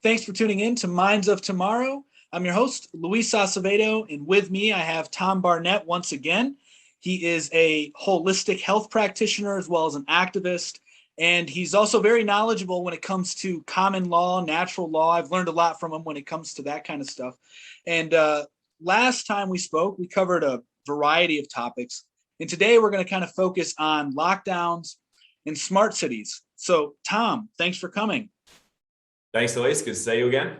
Thanks for tuning in to Minds of Tomorrow. I'm your host, Luis Acevedo, and with me I have Tom Barnett once again. He is a holistic health practitioner as well as an activist, and he's also very knowledgeable when it comes to common law, natural law. I've learned a lot from him when it comes to that kind of stuff. And last time we spoke, we covered a variety of topics, and today we're going to kind of focus on lockdowns and smart cities. So, Tom, thanks for coming. Thanks, Luis. Good to see you again.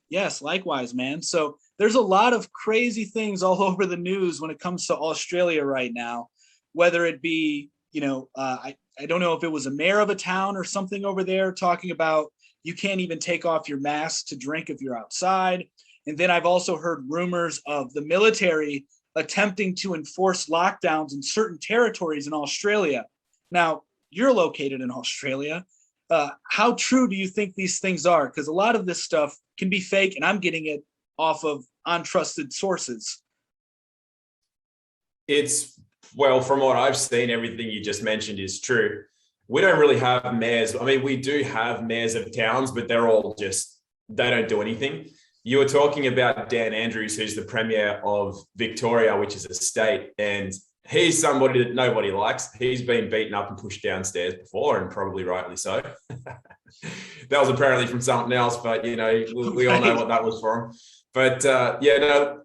Yes, likewise, man. So there's a lot of crazy things all over the news when it comes to Australia right now, whether it be, I don't know if it was a mayor of a town or something over there talking about you can't even take off your mask to drink if you're outside. And then I've also heard rumors of the military attempting to enforce lockdowns in certain territories in Australia. Now, you're located in Australia. How true do you think these things are? Because a lot of this stuff can be fake, and I'm getting it off of untrusted sources. Well, from what I've seen, everything you just mentioned is true. We don't really have mayors. I mean, we do have mayors of towns, but they don't do anything. You were talking about Dan Andrews, who's the Premier of Victoria, which is a state, and he's somebody that nobody likes. He's been beaten up and pushed downstairs before, and probably rightly so. That was apparently from something else, but we all know what that was from. But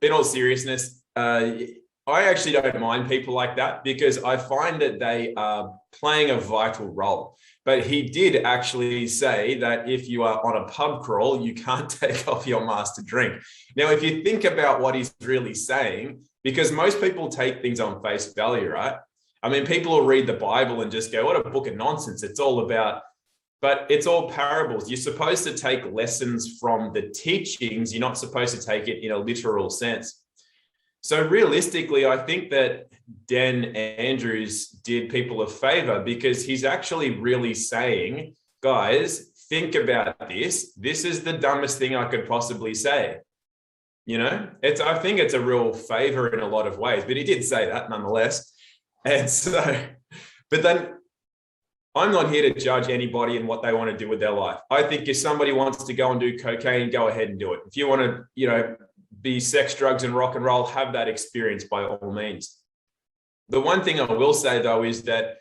in all seriousness, I actually don't mind people like that because I find that they are playing a vital role. But he did actually say that if you are on a pub crawl, you can't take off your mask to drink. Now, if you think about what he's really saying, because most people take things on face value, right? I mean, people will read the Bible and just go, what a book of nonsense. But it's all parables. You're supposed to take lessons from the teachings. You're not supposed to take it in a literal sense. So realistically, I think that Dan Andrews did people a favor because he's actually really saying, guys, think about this. This is the dumbest thing I could possibly say. I think it's a real favor in a lot of ways, but he did say that nonetheless. And so, but then I'm not here to judge anybody and what they want to do with their life. I think if somebody wants to go and do cocaine, go ahead and do it. If you want to, be sex, drugs, and rock and roll, have that experience by all means. The one thing I will say, though, is that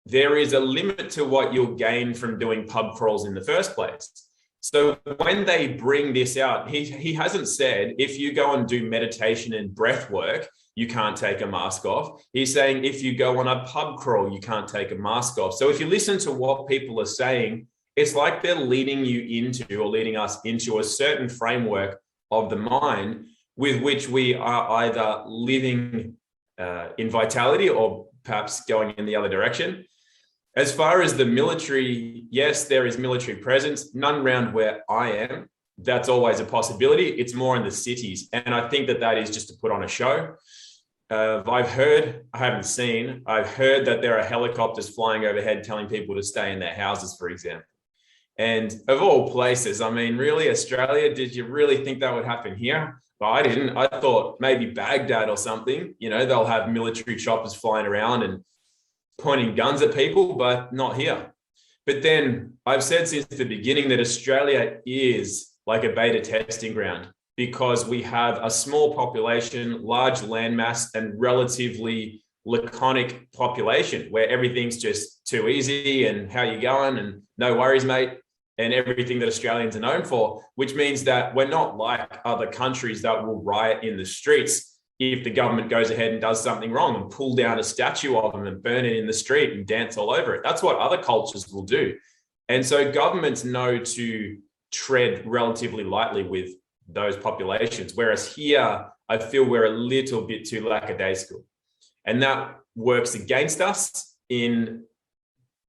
there is a limit to what you'll gain from doing pub crawls in the first place. So when they bring this out, he hasn't said if you go and do meditation and breath work, you can't take a mask off. He's saying if you go on a pub crawl, you can't take a mask off. So if you listen to what people are saying, it's like they're leading us into a certain framework of the mind with which we are either living in vitality or perhaps going in the other direction. As far as the military, yes, there is military presence, none around where I am. That's always a possibility. It's more in the cities. And I think that is just to put on a show. I've heard that there are helicopters flying overhead telling people to stay in their houses, for example. And of all places, I mean, really, Australia, did you really think that would happen here? Well, I didn't. I thought maybe Baghdad or something, they'll have military choppers flying around and pointing guns at people, but not here. But then I've said since the beginning that Australia is like a beta testing ground because we have a small population, large landmass, and relatively laconic population where everything's just too easy and how you going and no worries, mate, and everything that Australians are known for, which means that we're not like other countries that will riot in the streets if the government goes ahead and does something wrong and pull down a statue of them and burn it in the street and dance all over it. That's what other cultures will do. And so governments know to tread relatively lightly with those populations. Whereas here, I feel we're a little bit too lackadaisical. And that works against us in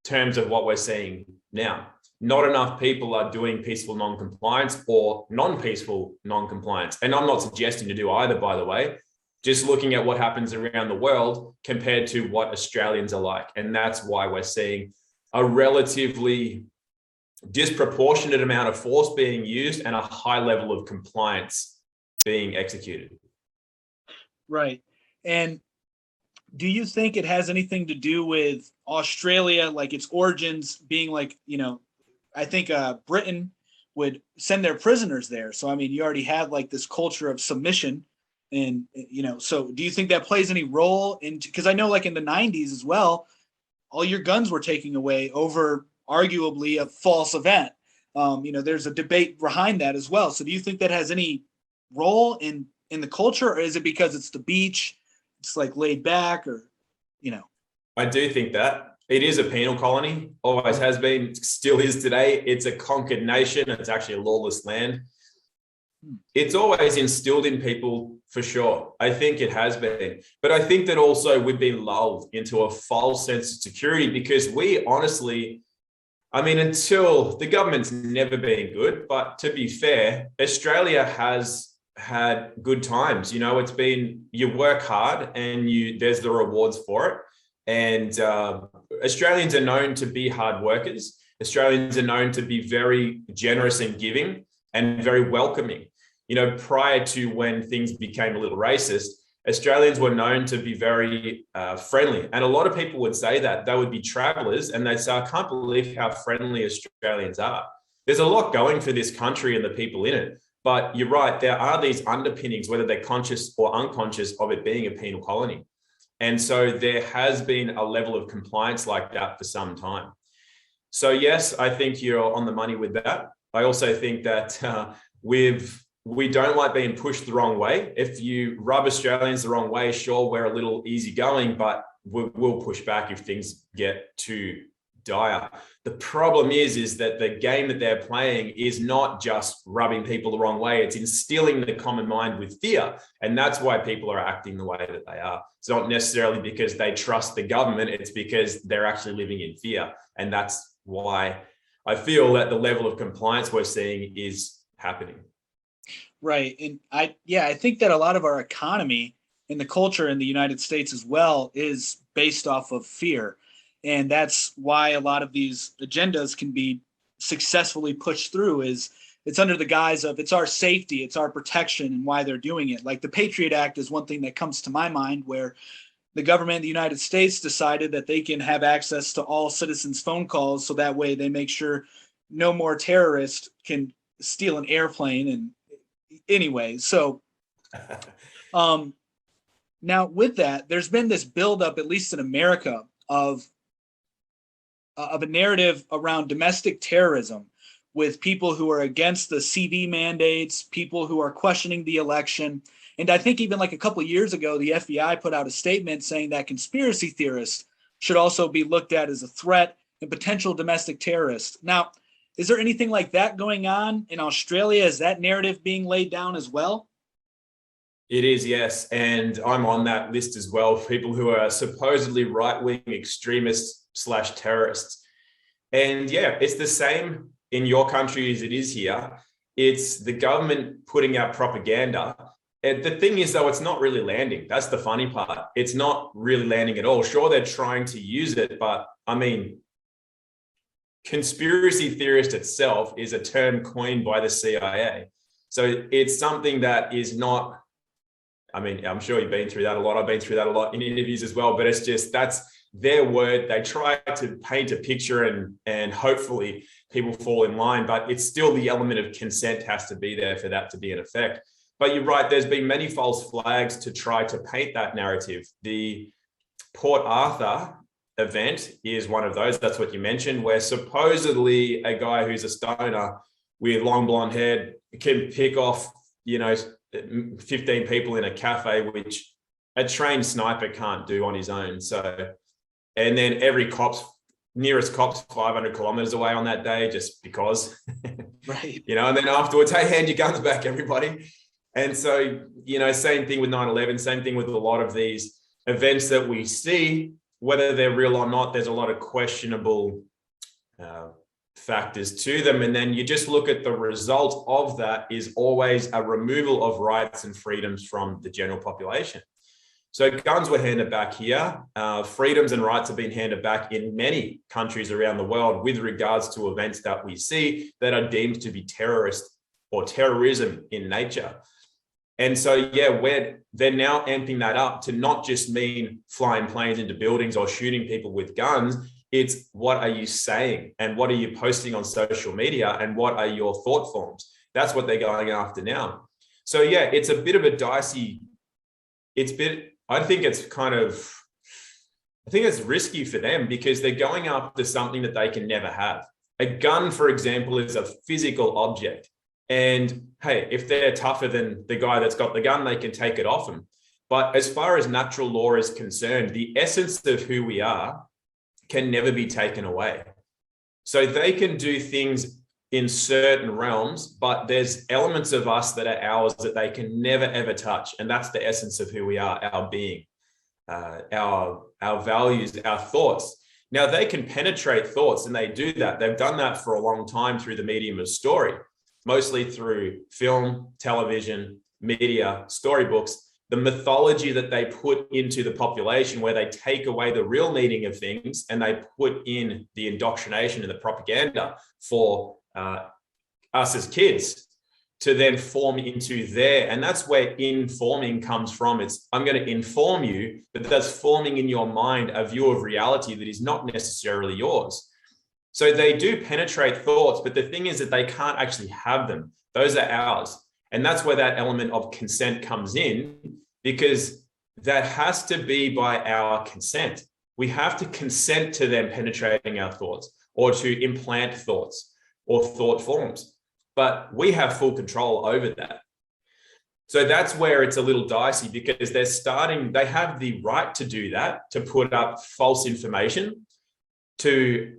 terms of what we're seeing now. Not enough people are doing peaceful non-compliance or non-peaceful non-compliance. And I'm not suggesting to do either, by the way. Just looking at what happens around the world compared to what Australians are like. And that's why we're seeing a relatively disproportionate amount of force being used and a high level of compliance being executed. Right. And do you think it has anything to do with Australia, like its origins being like, I think Britain would send their prisoners there. So I mean, you already had like this culture of submission, and So do you think that plays any role in? Because I know, like in the '90s as well, all your guns were taken away over arguably a false event. There's a debate behind that as well. So do you think that has any role in the culture, or is it because it's the beach, it's like laid back, or you know? I do think that it is a penal colony, always has been, still is today. It's a conquered nation. It's actually a lawless land. It's always instilled in people for sure. I think it has been. But I think that also we've been lulled into a false sense of security because we honestly, I mean, until the government's never been good, but to be fair, Australia has had good times. It's been, you work hard and there's the rewards for it. And Australians are known to be hard workers. Australians are known to be very generous and giving and very welcoming. Prior to when things became a little racist, Australians were known to be very friendly. And a lot of people would say that. They would be travelers and they'd say, I can't believe how friendly Australians are. There's a lot going for this country and the people in it. But you're right, there are these underpinnings, whether they're conscious or unconscious, of it being a penal colony. And so there has been a level of compliance like that for some time. So yes, I think you're on the money with that. I also think that we don't like being pushed the wrong way. If you rub Australians the wrong way, sure, we're a little easygoing, but we'll push back if things get too dire. The problem is that the game that they're playing is not just rubbing people the wrong way. It's instilling the common mind with fear. And that's why people are acting the way that they are. It's not necessarily because they trust the government. It's because they're actually living in fear. And that's why I feel that the level of compliance we're seeing is happening. Right. And I think that a lot of our economy and the culture in the United States as well is based off of fear. And that's why a lot of these agendas can be successfully pushed through. Is it's under the guise of it's our safety, it's our protection, and why they're doing it. Like the Patriot Act is one thing that comes to my mind, where the government of the United States decided that they can have access to all citizens' phone calls, so that way they make sure no more terrorists can steal an airplane. And anyway, so now with that, there's been this buildup, at least in America, of a narrative around domestic terrorism, with people who are against the CV mandates, people who are questioning the election. And I think even like a couple of years ago, the FBI put out a statement saying that conspiracy theorists should also be looked at as a threat and potential domestic terrorists. Now, is there anything like that going on in Australia? Is that narrative being laid down as well? It is, yes. And I'm on that list as well. People who are supposedly right-wing extremists / terrorists. And yeah, it's the same in your country as it is here. It's the government putting out propaganda. And the thing is, though, it's not really landing. That's the funny part. It's not really landing at all. Sure, they're trying to use it, but I mean, conspiracy theorist itself is a term coined by the CIA. So it's something that is not, I mean, I'm sure you've been through that a lot. I've been through that a lot in interviews as well, but it's just, that's their word. They try to paint a picture and hopefully people fall in line, but it's still the element of consent has to be there for that to be in effect. But you're right, there's been many false flags to try to paint that narrative. The Port Arthur event is one of those. That's what you mentioned, where supposedly a guy who's a stoner with long blonde hair can pick off, 15 people in a cafe, which a trained sniper can't do on his own. So, and then nearest cop's 500 kilometers away on that day, just because, right. And then afterwards, hey, hand your guns back, everybody. And so, same thing with 9/11, same thing with a lot of these events that we see, whether they're real or not, there's a lot of questionable factors to them. And then you just look at the result of that is always a removal of rights and freedoms from the general population. So guns were handed back here. Freedoms and rights have been handed back in many countries around the world with regards to events that we see that are deemed to be terrorist or terrorism in nature. And so, yeah, they're now amping that up to not just mean flying planes into buildings or shooting people with guns, It's what are you saying and what are you posting on social media and what are your thought forms? That's what they're going after now. So yeah, it's a bit of a dicey, I think it's risky for them because they're going after something that they can never have. A gun, for example, is a physical object. And hey, if they're tougher than the guy that's got the gun, they can take it off him. But as far as natural law is concerned, the essence of who we are can never be taken away. So they can do things in certain realms, but there's elements of us that are ours that they can never, ever touch. And that's the essence of who we are, our being, our values, our thoughts. Now, they can penetrate thoughts, and they do that. They've done that for a long time through the medium of story, mostly through film, television, media, storybooks, the mythology that they put into the population where they take away the real meaning of things and they put in the indoctrination and the propaganda for us as kids to then form into there. And that's where informing comes from. It's, I'm going to inform you, but that's forming in your mind a view of reality that is not necessarily yours. So they do penetrate thoughts, but the thing is that they can't actually have them. Those are ours. And that's where that element of consent comes in, because that has to be by our consent. We have to consent to them penetrating our thoughts or to implant thoughts or thought forms, but we have full control over that. So that's where it's a little dicey, because they have the right to do that, to put up false information, to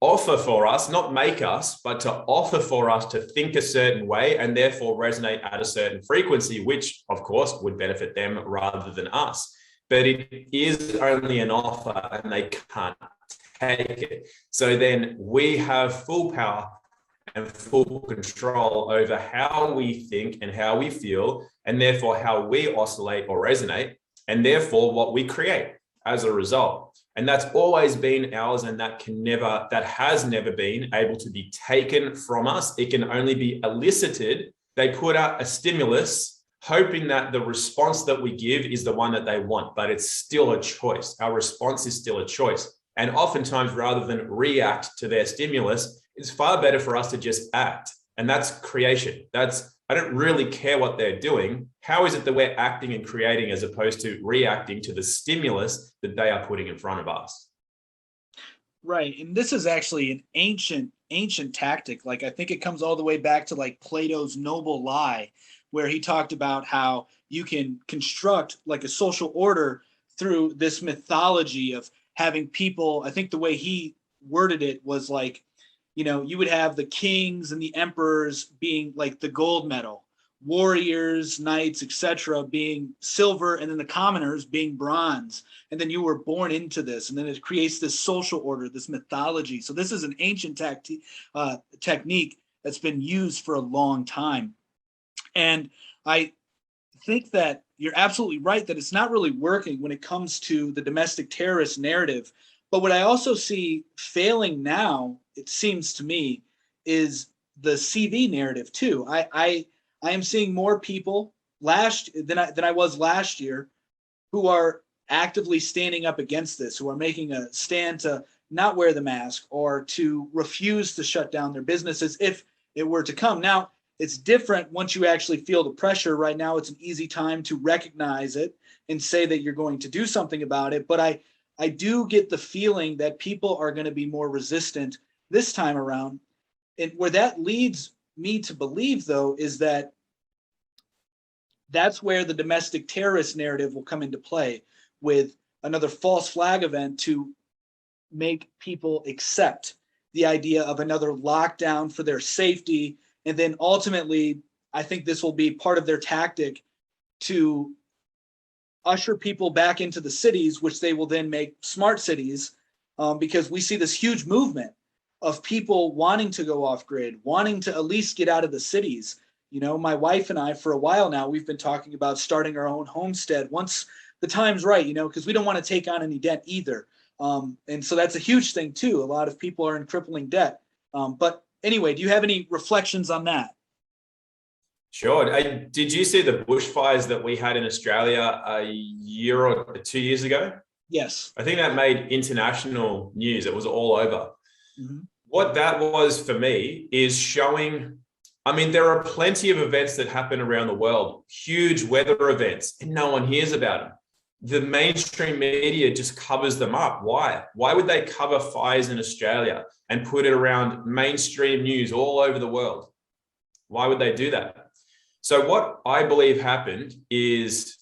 offer for us, not make us, but to offer for us to think a certain way and therefore resonate at a certain frequency, which of course would benefit them rather than us. But it is only an offer and they can't take it. So then we have full power and full control over how we think and how we feel, and therefore how we oscillate or resonate, and therefore what we create as a result. And that's always been ours, and that has never been able to be taken from us. It can only be elicited. They put out a stimulus, hoping that the response that we give is the one that they want, but it's still a choice. Our response is still a choice. And oftentimes, rather than react to their stimulus, it's far better for us to just act. And that's creation. I don't really care what they're doing. How is it that we're acting and creating as opposed to reacting to the stimulus that they are putting in front of us? Right. And this is actually an ancient tactic. Like, I think it comes all the way back to like Plato's Noble Lie, where he talked about how you can construct like a social order through this mythology of having people. I think the way he worded it was like, you would have the kings and the emperors being like the gold medal, warriors, knights, etc., being silver, and then the commoners being bronze. And then you were born into this, and then it creates this social order, this mythology. So this is an ancient technique that's been used for a long time. And I think that you're absolutely right that it's not really working when it comes to the domestic terrorist narrative. But what I also see failing now, it seems to me, is the CV narrative too. I am seeing more people than I was last year who are actively standing up against this, who are making a stand to not wear the mask or to refuse to shut down their businesses if it were to come. Now, it's different once you actually feel the pressure. Right now, it's an easy time to recognize it and say that you're going to do something about it. But I do get the feeling that people are going to be more resistant this time around. And where that leads me to believe, though, is that that's where the domestic terrorist narrative will come into play, with another false flag event to make people accept the idea of another lockdown for their safety. And then ultimately, I think this will be part of their tactic to usher people back into the cities, which they will then make smart cities, because we see this huge movement of people wanting to go off grid, wanting to at least get out of the cities. My wife and I, for a while now, we've been talking about starting our own homestead once the time's right, because we don't want to take on any debt either. And so that's a huge thing too. A lot of people are in crippling debt. But anyway, do you have any reflections on that? Sure. Did you see the bushfires that we had in Australia a year or 2 years ago? Yes. I think that made international news. It was all over. Mm-hmm. What that was for me is showing, I mean, there are plenty of events that happen around the world, huge weather events, and no one hears about them. The mainstream media just covers them up. Why? Why would they cover fires in Australia and put it around mainstream news all over the world? Why would they do that? So what I believe happened is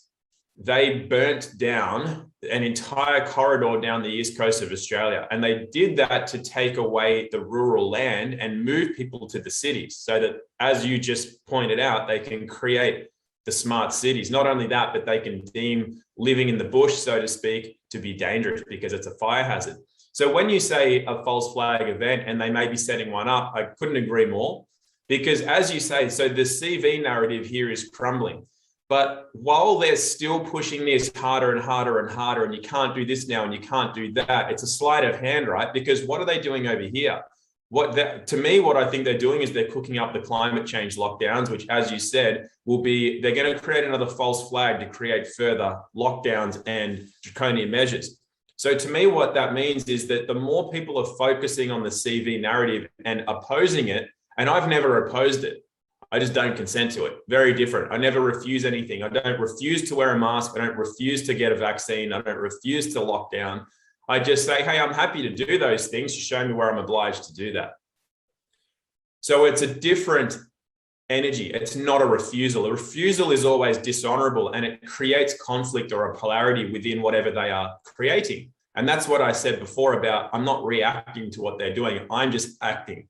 they burnt down an entire corridor down the east coast of Australia. And they did that to take away the rural land and move people to the cities so that, as you just pointed out, they can create the smart cities. Not only that, but they can deem living in the bush, so to speak, to be dangerous because it's a fire hazard. So when you say a false flag event and they may be setting one up, I couldn't agree more. Because as you say, so the CV narrative here is crumbling. But while they're still pushing this harder and harder and harder, and you can't do this now and you can't do that, it's a sleight of hand, right? Because what are they doing over here? To me, what I think they're doing is they're cooking up the climate change lockdowns, which, as you said, they're going to create another false flag to create further lockdowns and draconian measures. So to me, what that means is that the more people are focusing on the CV narrative and opposing it, and I've never opposed it, I just don't consent to it. Very different. I never refuse anything. I don't refuse to wear a mask. I don't refuse to get a vaccine. I don't refuse to lock down. I just say, hey, I'm happy to do those things to show me where I'm obliged to do that. So it's a different energy. It's not a refusal. A refusal is always dishonorable and it creates conflict or a polarity within whatever they are creating. And that's what I said before about I'm not reacting to what they're doing. I'm just acting.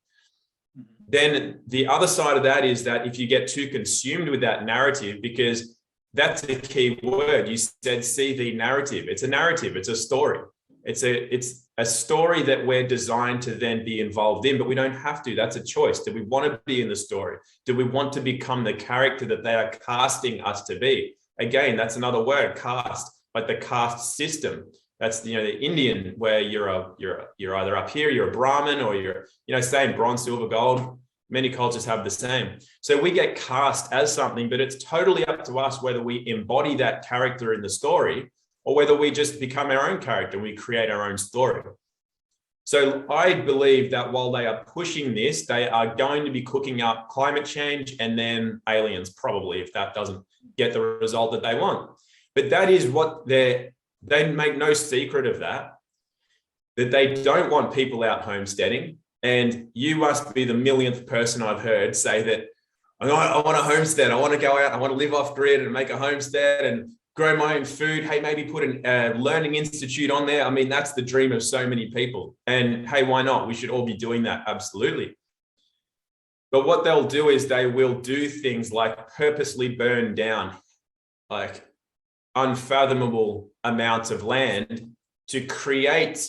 Then the other side of that is that if you get too consumed with that narrative, because that's the key word, you said CV narrative. It's a narrative. It's a story. It's a story that we're designed to then be involved in, but we don't have to. That's a choice. Do we want to be in the story? Do we want to become the character that they are casting us to be? Again, that's another word, cast, like the caste system. That's the Indian where you're either up here, you're a Brahmin, or you're same bronze, silver, gold. Many cultures have the same. So we get cast as something, but it's totally up to us whether we embody that character in the story or whether we just become our own character and we create our own story. So I believe that while they are pushing this, they are going to be cooking up climate change and then aliens, probably, if that doesn't get the result that they want. But that is what they make no secret of that they don't want people out homesteading. And you must be the millionth person I've heard say that, I want a homestead. I want to go out. I want to live off grid and make a homestead and grow my own food. Hey, maybe put a learning institute on there. I mean, that's the dream of so many people. And hey, why not? We should all be doing that. Absolutely. But what they'll do is they will do things like purposely burn down like unfathomable amounts of land to create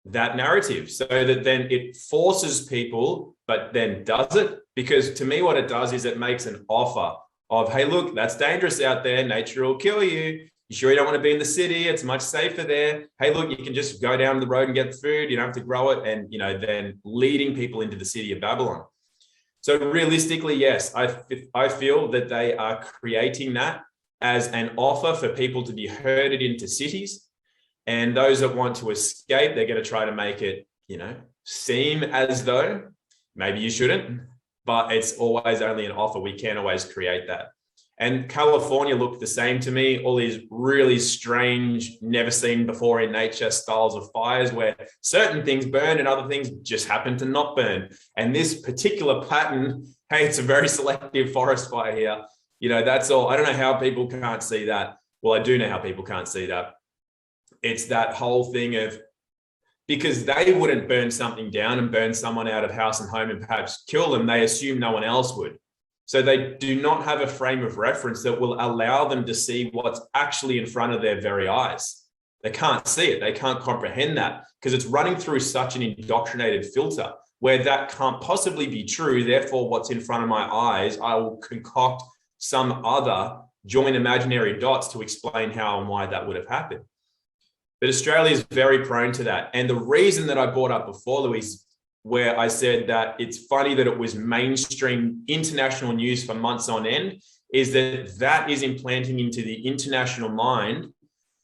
that narrative so that then it forces people, but then does it? Because to me, what it does is it makes an offer of, hey, look, that's dangerous out there. Nature will kill you. You sure you don't want to be in the city? It's much safer there. Hey, look, you can just go down the road and get food. You don't have to grow it. And, then leading people into the city of Babylon. So realistically, yes, I feel that they are creating that as an offer for people to be herded into cities. And those that want to escape, they're going to try to make it, seem as though maybe you shouldn't, but it's always only an offer. We can't always create that. And California looked the same to me, all these really strange, never seen before in nature styles of fires where certain things burn and other things just happen to not burn. And this particular pattern, hey, it's a very selective forest fire here. That's all. I don't know how people can't see that. Well, I do know how people can't see that. It's that whole thing of, because they wouldn't burn something down and burn someone out of house and home and perhaps kill them, they assume no one else would. So they do not have a frame of reference that will allow them to see what's actually in front of their very eyes. They can't see it. They can't comprehend that because it's running through such an indoctrinated filter where that can't possibly be true. Therefore, what's in front of my eyes, I will concoct some other join imaginary dots to explain how and why that would have happened. But Australia is very prone to that. And the reason that I brought up before, Luis, where I said that it's funny that it was mainstream international news for months on end, is that is implanting into the international mind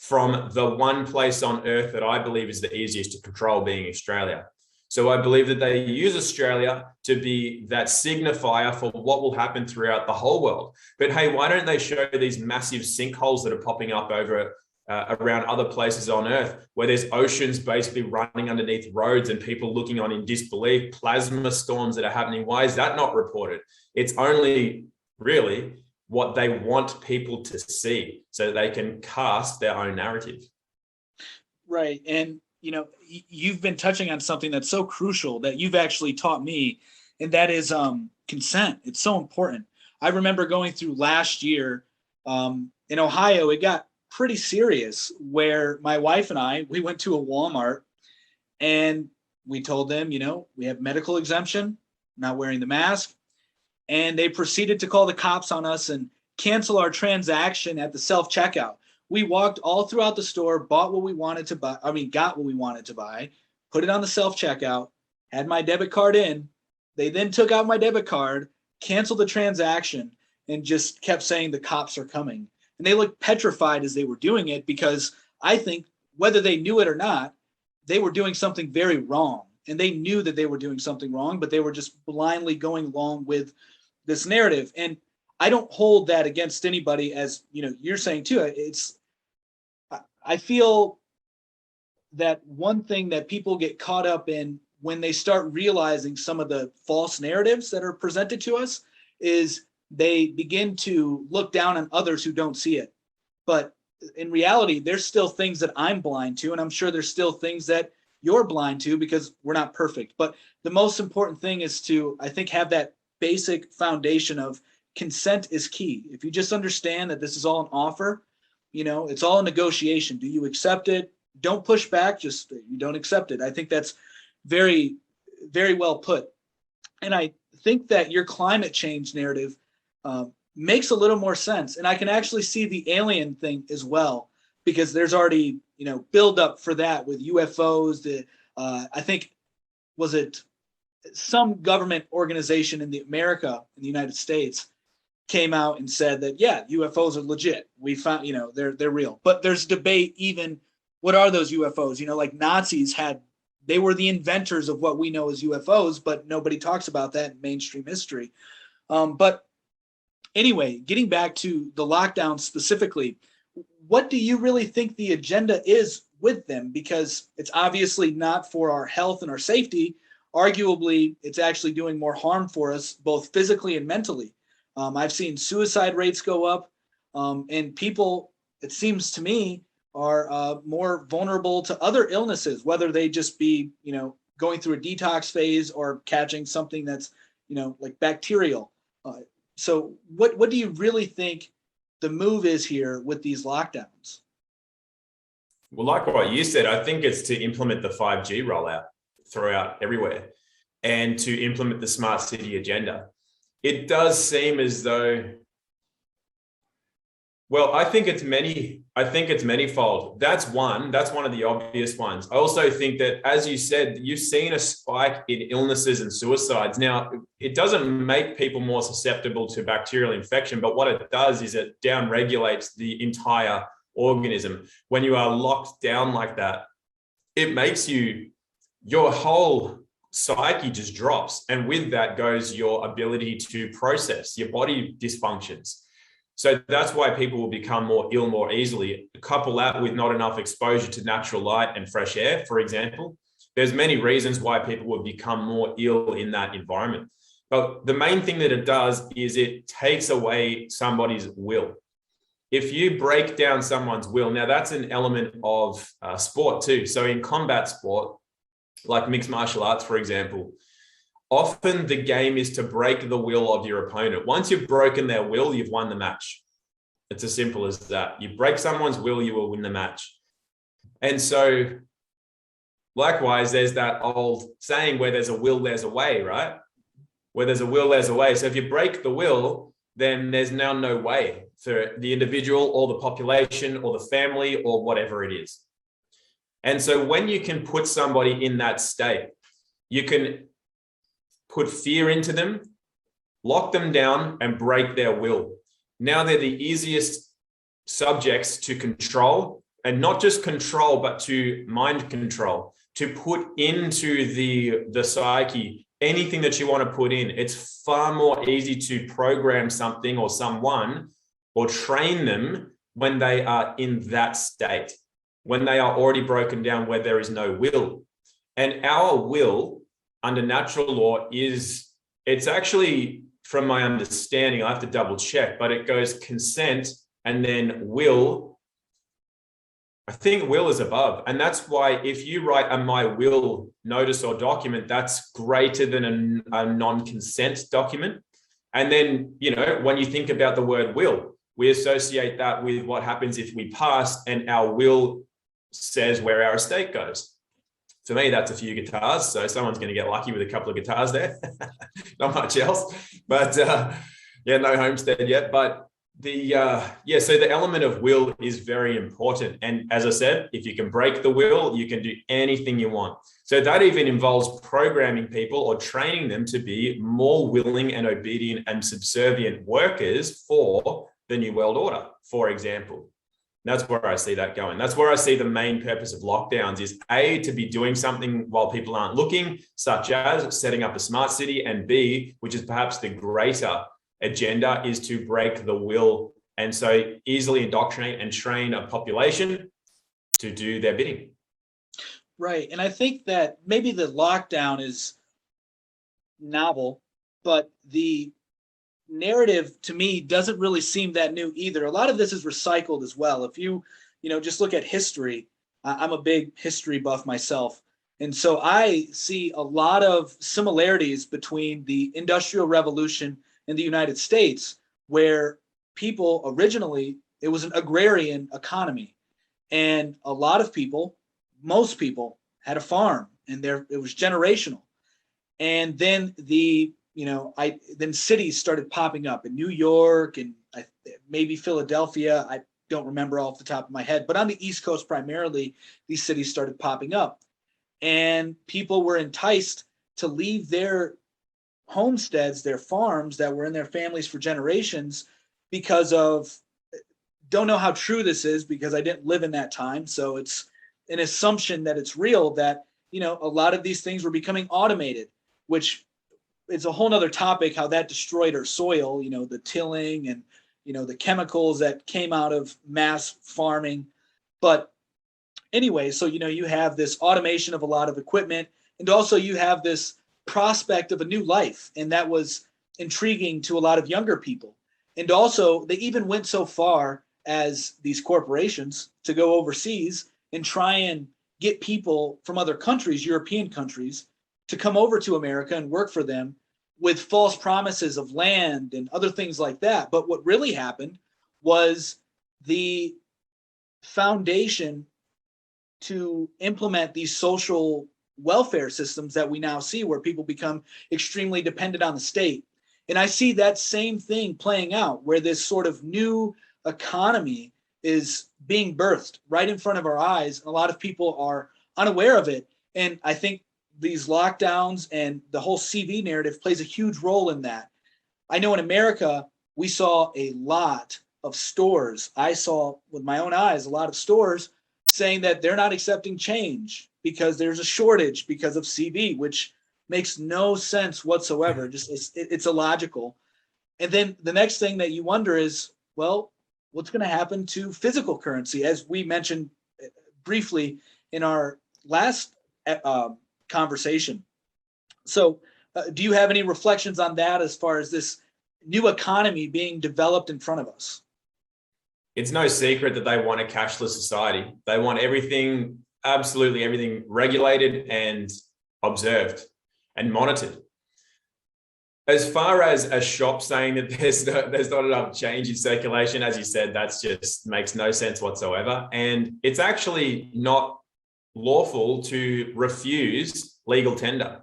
from the one place on earth that I believe is the easiest to control, being Australia. So I believe that they use Australia to be that signifier for what will happen throughout the whole world. But hey, why don't they show these massive sinkholes that are popping up over around other places on earth, where there's oceans basically running underneath roads and people looking on in disbelief, plasma storms that are happening? Why is that not reported? It's only really what they want people to see so that they can cast their own narrative. Right. And, you've been touching on something that's so crucial that you've actually taught me, and that is consent. It's so important. I remember going through last year in Ohio, it got pretty serious, where my wife and I, we went to a Walmart and we told them, we have medical exemption, not wearing the mask. And they proceeded to call the cops on us and cancel our transaction at the self-checkout. We walked all throughout the store, bought what we wanted to buy. Got what we wanted to buy, put it on the self-checkout, had my debit card in. They then took out my debit card, canceled the transaction, and just kept saying the cops are coming. And they looked petrified as they were doing it, because I think, whether they knew it or not, they were doing something very wrong. And they knew that they were doing something wrong, but they were just blindly going along with this narrative. And I don't hold that against anybody, as you're saying too. I feel that one thing that people get caught up in when they start realizing some of the false narratives that are presented to us is they begin to look down on others who don't see it. But in reality, there's still things that I'm blind to, and I'm sure there's still things that you're blind to, because we're not perfect. But the most important thing is to, I think, have that basic foundation of consent is key. If you just understand that this is all an offer, it's all a negotiation. Do you accept it? Don't push back. Just, you don't accept it. I think that's very, very well put. And I think that your climate change narrative makes a little more sense. And I can actually see the alien thing as well, because there's already, build up for that with UFOs. I think, was it some government organization in the United States, came out and said that, yeah, UFOs are legit. We found, they're real. But there's debate even, what are those UFOs? Like Nazis they were the inventors of what we know as UFOs, but nobody talks about that in mainstream history. But anyway, getting back to the lockdown specifically, what do you really think the agenda is with them? Because it's obviously not for our health and our safety. Arguably, it's actually doing more harm for us, both physically and mentally. I've seen suicide rates go up, and people, it seems to me, are more vulnerable to other illnesses, whether they just be, going through a detox phase or catching something that's, like bacterial. So what do you really think the move is here with these lockdowns? Well, like what you said, I think it's to implement the 5G rollout throughout everywhere and to implement the smart city agenda. It does seem as though, well, I think it's manifold. That's one of the obvious ones. I also think that, as you said, you've seen a spike in illnesses and suicides. Now, it doesn't make people more susceptible to bacterial infection, but what it does is it downregulates the entire organism. When you are locked down like that, it makes your whole psyche just drops. And with that goes your ability to process. Your body dysfunctions. So that's why people will become more ill more easily. Couple that with not enough exposure to natural light and fresh air, for example. There's many reasons why people will become more ill in that environment. But the main thing that it does is it takes away somebody's will. If you break down someone's will, now that's an element of sport too. So in combat sport, like mixed martial arts, for example, often the game is to break the will of your opponent. Once you've broken their will, you've won the match. It's as simple as that. You break someone's will, you will win the match. And so likewise, there's that old saying, where there's a will, there's a way, right? Where there's a will, there's a way. So if you break the will, then there's now no way for the individual or the population or the family or whatever it is. And so when you can put somebody in that state, you can put fear into them, lock them down, and break their will. Now they're the easiest subjects to control and not just control, but to mind control, to put into the psyche anything that you want to put in. It's far more easy to program something or someone or train them when they are in that state, when they are already broken down, where there is no will. And our will under natural law it's actually, from my understanding, I have to double check, but it goes consent and then will. I think will is above. And that's why if you write a my will notice or document, that's greater than a non-consent document. And then, when you think about the word will, we associate that with what happens if we pass, and our will says where our estate goes. For me, that's a few guitars. So someone's going to get lucky with a couple of guitars there. Not much else, but no homestead yet. But so the element of will is very important. And as I said, if you can break the will, you can do anything you want. So that even involves programming people or training them to be more willing and obedient and subservient workers for the New World Order, for example. That's where I see that going. That's where I see the main purpose of lockdowns is A, to be doing something while people aren't looking, such as setting up a smart city, and B, which is perhaps the greater agenda, is to break the will and so easily indoctrinate and train a population to do their bidding. Right. And I think that maybe the lockdown is novel, but the narrative to me doesn't really seem that new either. A lot of this is recycled as well. If you just look at history, I'm a big history buff myself. And so I see a lot of similarities between the Industrial Revolution in the United States, where people originally, it was an agrarian economy. And a lot of people, most people, had a farm, and it was generational. And then then cities started popping up in New York and maybe Philadelphia. I don't remember off the top of my head, but on the East Coast primarily, these cities started popping up, and people were enticed to leave their homesteads, their farms that were in their families for generations, because of, don't know how true this is because I didn't live in that time. So it's an assumption that it's real, that, a lot of these things were becoming automated, which it's a whole nother topic, how that destroyed our soil, the tilling and, the chemicals that came out of mass farming. But anyway, so, you have this automation of a lot of equipment, and also you have this prospect of a new life. And that was intriguing to a lot of younger people. And also they even went so far as these corporations to go overseas and try and get people from other countries, European countries, to come over to America and work for them with false promises of land and other things like that. But what really happened was the foundation to implement these social welfare systems that we now see, where people become extremely dependent on the state. And I see that same thing playing out, where this sort of new economy is being birthed right in front of our eyes. And a lot of people are unaware of it. And I think these lockdowns and the whole CV narrative plays a huge role in that. I know in America, we saw a lot of stores. I saw with my own eyes a lot of stores saying that they're not accepting change because there's a shortage because of CV, which makes no sense whatsoever. Just it's illogical. And then the next thing that you wonder is, well, what's going to happen to physical currency? As we mentioned briefly in our last conversation. So do you have any reflections on that as far as this new economy being developed in front of us? It's no secret that they want a cashless society. They want everything, absolutely everything, regulated and observed and monitored. As far as a shop saying that there's not enough change in circulation, as you said, that's just makes no sense whatsoever. And it's actually not lawful to refuse legal tender.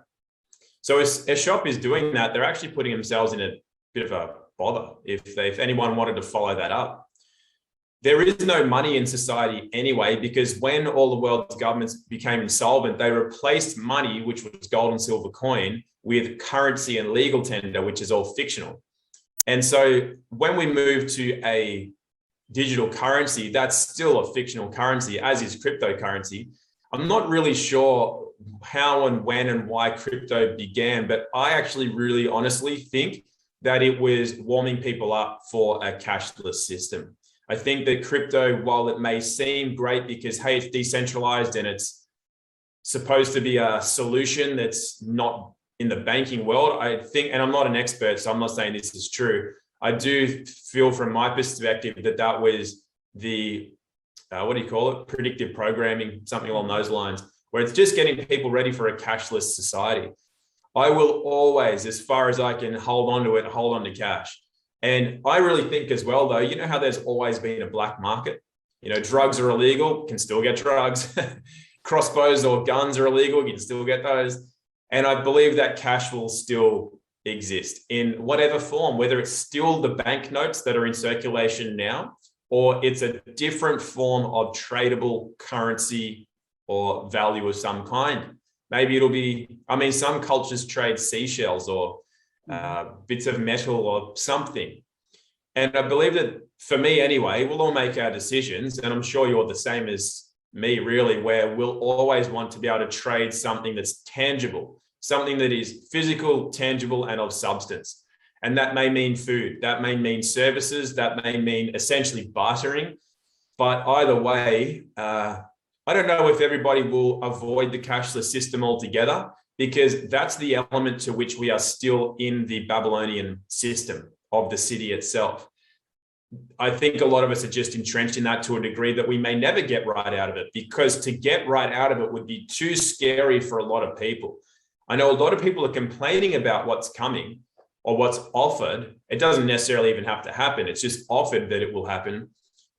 So if a shop is doing that, they're actually putting themselves in a bit of a bother if anyone wanted to follow that up. There is no money in society anyway, because when all the world's governments became insolvent, they replaced money, which was gold and silver coin, with currency and legal tender, which is all fictional. And so when we move to a digital currency, that's still a fictional currency, as is cryptocurrency. I'm not really sure how and when and why crypto began, but I actually really honestly think that it was warming people up for a cashless system. I think that crypto, while it may seem great because, hey, it's decentralized and it's supposed to be a solution that's not in the banking world, I think, and I'm not an expert, so I'm not saying this is true, I do feel from my perspective that that was the, what do you call it? Predictive programming, something along those lines, where it's just getting people ready for a cashless society. I will always, as far as I can hold on to it, hold on to cash. And I really think as well, though, you know how there's always been a black market? You know, drugs are illegal, can still get drugs. Crossbows or guns are illegal, you can still get those. And I believe that cash will still exist in whatever form, whether it's still the banknotes that are in circulation now, or it's a different form of tradable currency or value of some kind. Maybe it'll be, I mean, some cultures trade seashells or bits of metal or something. And I believe that for me anyway, we'll all make our decisions. And I'm sure you're the same as me, really, where we'll always want to be able to trade something that's tangible, something that is physical, tangible, and of substance. And that may mean food, that may mean services, that may mean essentially bartering. But either way, I don't know if everybody will avoid the cashless system altogether, because that's the element to which we are still in the Babylonian system of the city itself. I think a lot of us are just entrenched in that to a degree that we may never get right out of it, because to get right out of it would be too scary for a lot of people. I know a lot of people are complaining about what's coming or what's offered. It doesn't necessarily even have to happen. It's just offered that it will happen,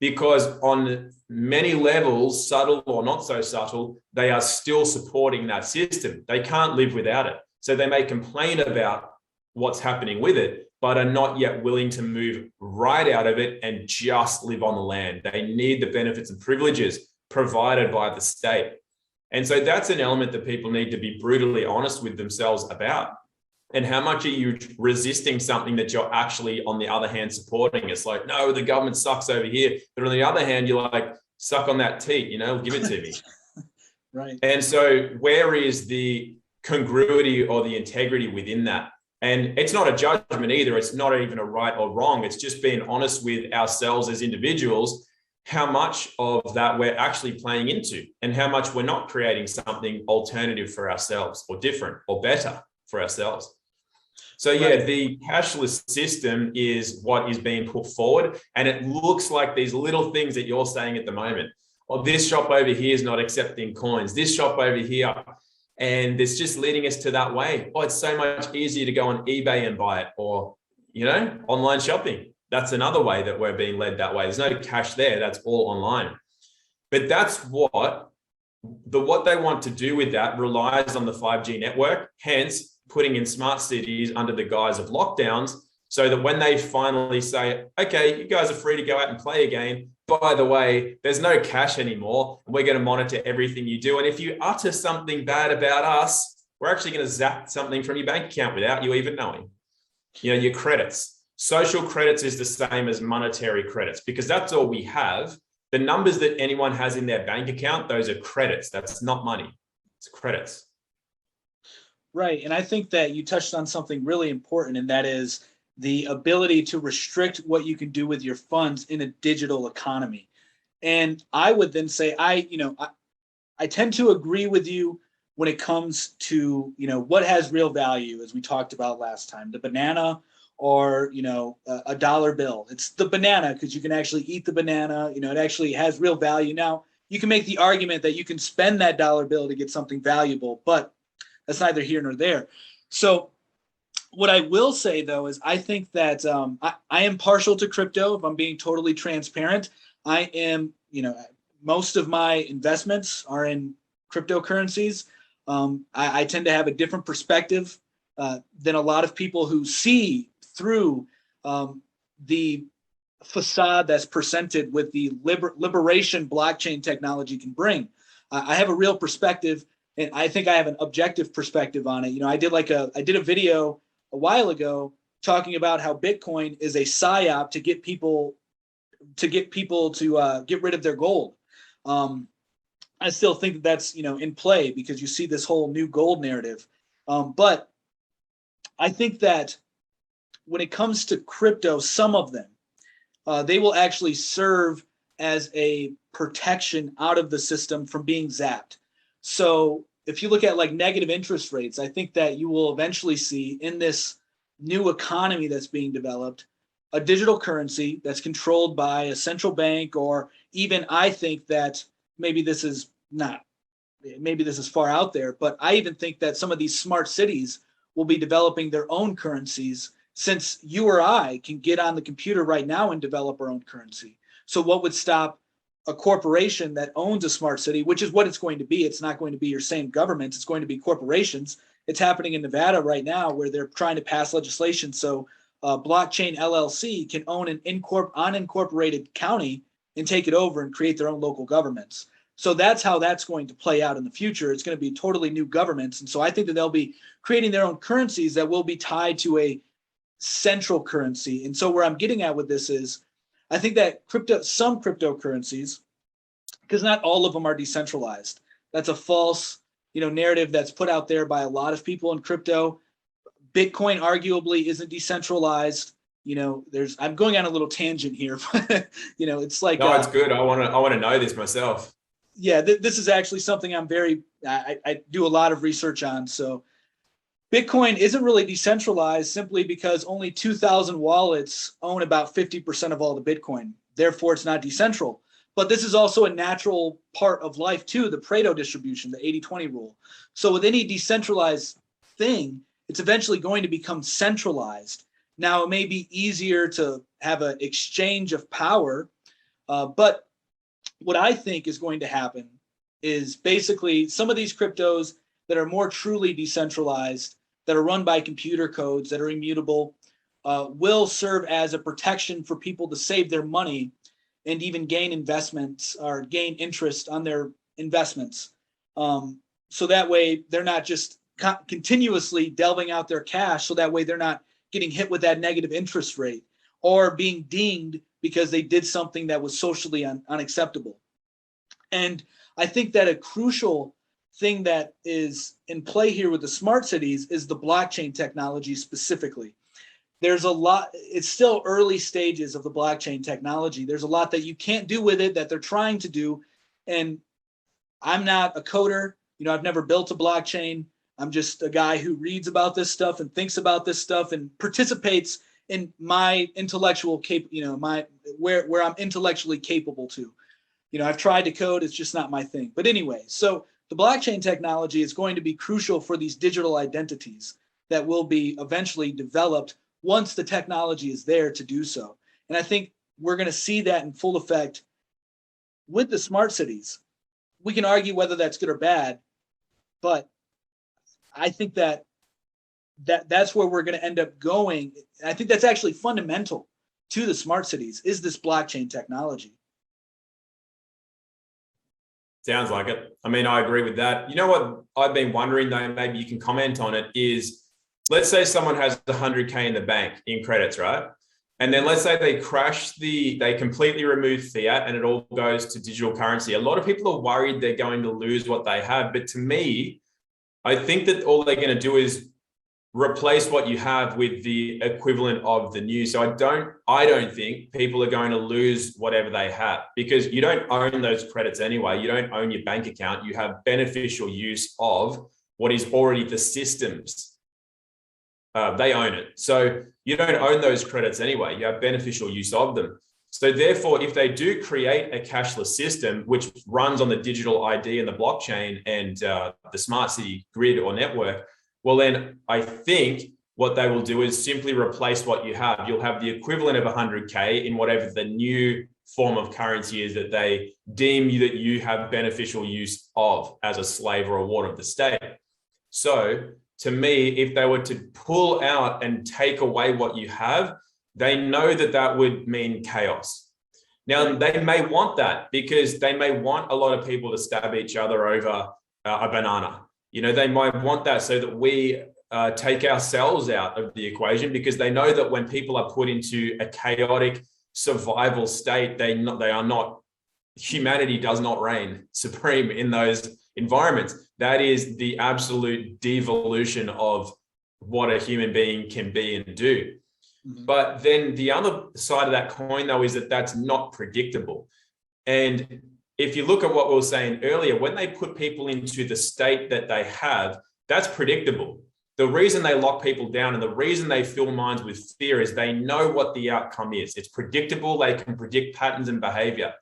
because on many levels, subtle or not so subtle, they are still supporting that system. They can't live without it. So they may complain about what's happening with it, but are not yet willing to move right out of it and just live on the land. They need the benefits and privileges provided by the state. And so that's an element that people need to be brutally honest with themselves about. And how much are you resisting something that you're actually, on the other hand, supporting? It's like, no, the government sucks over here. But on the other hand, you're like, suck on that teat, you know, give it to me. Right. And so where is the congruity or the integrity within that? And it's not a judgment either. It's not even a right or wrong. It's just being honest with ourselves as individuals, how much of that we're actually playing into and how much we're not creating something alternative for ourselves or different or better for ourselves. So yeah, the cashless system is what is being put forward. And it looks like these little things that you're saying at the moment. Or this shop over here is not accepting coins. This shop over here. And it's just leading us to that way. Oh, it's so much easier to go on eBay and buy it, or, you know, online shopping. That's another way that we're being led that way. There's no cash there. That's all online. But that's what they want to do with that relies on the 5G network, hence putting in smart cities under the guise of lockdowns, so that when they finally say, okay, you guys are free to go out and play again, by the way, there's no cash anymore, and we're going to monitor everything you do. And if you utter something bad about us, we're actually going to zap something from your bank account without you even knowing. You know, your credits. Social credits is the same as monetary credits, because that's all we have. The numbers that anyone has in their bank account, those are credits. That's not money. It's credits. Right. And I think that you touched on something really important, and that is the ability to restrict what you can do with your funds in a digital economy. And I would then say, I tend to agree with you when it comes to, what has real value, as we talked about last time, the banana or, a dollar bill. It's the banana because you can actually eat the banana. It actually has real value. Now, you can make the argument that you can spend that dollar bill to get something valuable, but that's neither here nor there. So what I will say, though, is I think that I am partial to crypto. If I'm being totally transparent, I am, most of my investments are in cryptocurrencies. I tend to have a different perspective than a lot of people who see through the facade that's presented with the liberation blockchain technology can bring. I have a real perspective, and I think I have an objective perspective on it. I did a video a while ago talking about how Bitcoin is a psyop to get people to get people to get rid of their gold. I still think that that's, in play because you see this whole new gold narrative. But I think that when it comes to crypto, some of them, they will actually serve as a protection out of the system from being zapped. So if you look at like negative interest rates, I think that you will eventually see in this new economy that's being developed, a digital currency that's controlled by a central bank, or even I think that maybe this is far out there, but I even think that some of these smart cities will be developing their own currencies, since you or I can get on the computer right now and develop our own currency. So what would stop a corporation that owns a smart city, which is what it's going to be? It's not going to be your same government. It's going to be corporations. It's happening in Nevada right now where they're trying to pass legislation so blockchain LLC can own an unincorporated county and take it over and create their own local governments. So that's how that's going to play out in the future. It's going to be totally new governments. And so I think that they'll be creating their own currencies that will be tied to a central currency. And so where I'm getting at with this is, I think that some cryptocurrencies, because not all of them are decentralized. That's a false, narrative that's put out there by a lot of people in crypto. Bitcoin arguably isn't decentralized. I'm going on a little tangent here, but it's like no, it's good. I want to know this myself. Yeah, this is actually something I do a lot of research on. So Bitcoin isn't really decentralized simply because only 2,000 wallets own about 50% of all the Bitcoin. Therefore, it's not decentral. But this is also a natural part of life too, the Pareto distribution, the 80-20 rule. So with any decentralized thing, it's eventually going to become centralized. Now, it may be easier to have an exchange of power, but what I think is going to happen is basically some of these cryptos that are more truly decentralized, that are run by computer codes, that are immutable, will serve as a protection for people to save their money and even gain investments or gain interest on their investments. So that way they're not just continuously delving out their cash. So that way they're not getting hit with that negative interest rate or being dinged because they did something that was socially unacceptable. And I think that a crucial thing that is in play here with the smart cities is the blockchain technology specifically. There's a lot, it's still early stages of the blockchain technology. There's a lot that you can't do with it that they're trying to do. And I'm not a coder, I've never built a blockchain. I'm just a guy who reads about this stuff and thinks about this stuff and participates in my intellectual where I'm intellectually capable to. I've tried to code, it's just not my thing. But anyway, so the blockchain technology is going to be crucial for these digital identities that will be eventually developed once the technology is there to do so. And I think we're going to see that in full effect with the smart cities. We can argue whether that's good or bad, but I think that's where we're going to end up going. I think that's actually fundamental to the smart cities is this blockchain technology. Sounds like it. I mean, I agree with that. You know what I've been wondering though, maybe you can comment on it, is let's say someone has 100K in the bank in credits, right? And then let's say they completely remove fiat and it all goes to digital currency. A lot of people are worried they're going to lose what they have. But to me, I think that all they're going to do is replace what you have with the equivalent of the new. So I don't think people are going to lose whatever they have, because you don't own those credits anyway. You don't own your bank account. You have beneficial use of what is already the systems. They own it. So you don't own those credits anyway. You have beneficial use of them. So therefore, if they do create a cashless system, which runs on the digital ID and the blockchain and the smart city grid or network, well, then I think what they will do is simply replace what you have. You'll have the equivalent of 100K in whatever the new form of currency is that they deem you that you have beneficial use of as a slave or a ward of the state. So to me, if they were to pull out and take away what you have, they know that that would mean chaos. Now, they may want that because they may want a lot of people to stab each other over a banana. They might want that so that we take ourselves out of the equation, because they know that when people are put into a chaotic survival state. They are not, humanity does not reign supreme in those environments. That is the absolute devolution of what a human being can be and do. Mm-hmm. But then the other side of that coin, though, is that that's not predictable. And if you look at what we were saying earlier, when they put people into the state that they have, that's predictable. The reason they lock people down and the reason they fill minds with fear is they know what the outcome is. It's predictable. They can predict patterns and behavior.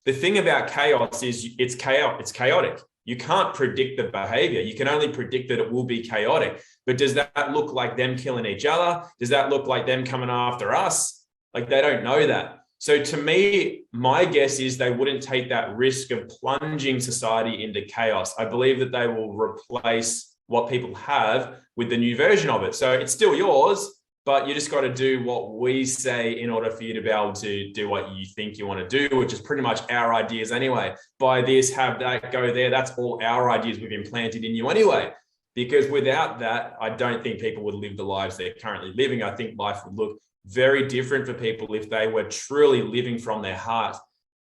The thing about chaos is it's chaotic. You can't predict the behavior. You can only predict that it will be chaotic. But does that look like them killing each other? Does that look like them coming after us? Like, they don't know that. So to me, my guess is they wouldn't take that risk of plunging society into chaos. I believe that they will replace what people have with the new version of it. So it's still yours, but you just got to do what we say in order for you to be able to do what you think you want to do, which is pretty much our ideas anyway. Buy this, have that, go there. That's all our ideas we've implanted in you anyway. Because without that, I don't think people would live the lives they're currently living. I think life would look very different for people if they were truly living from their heart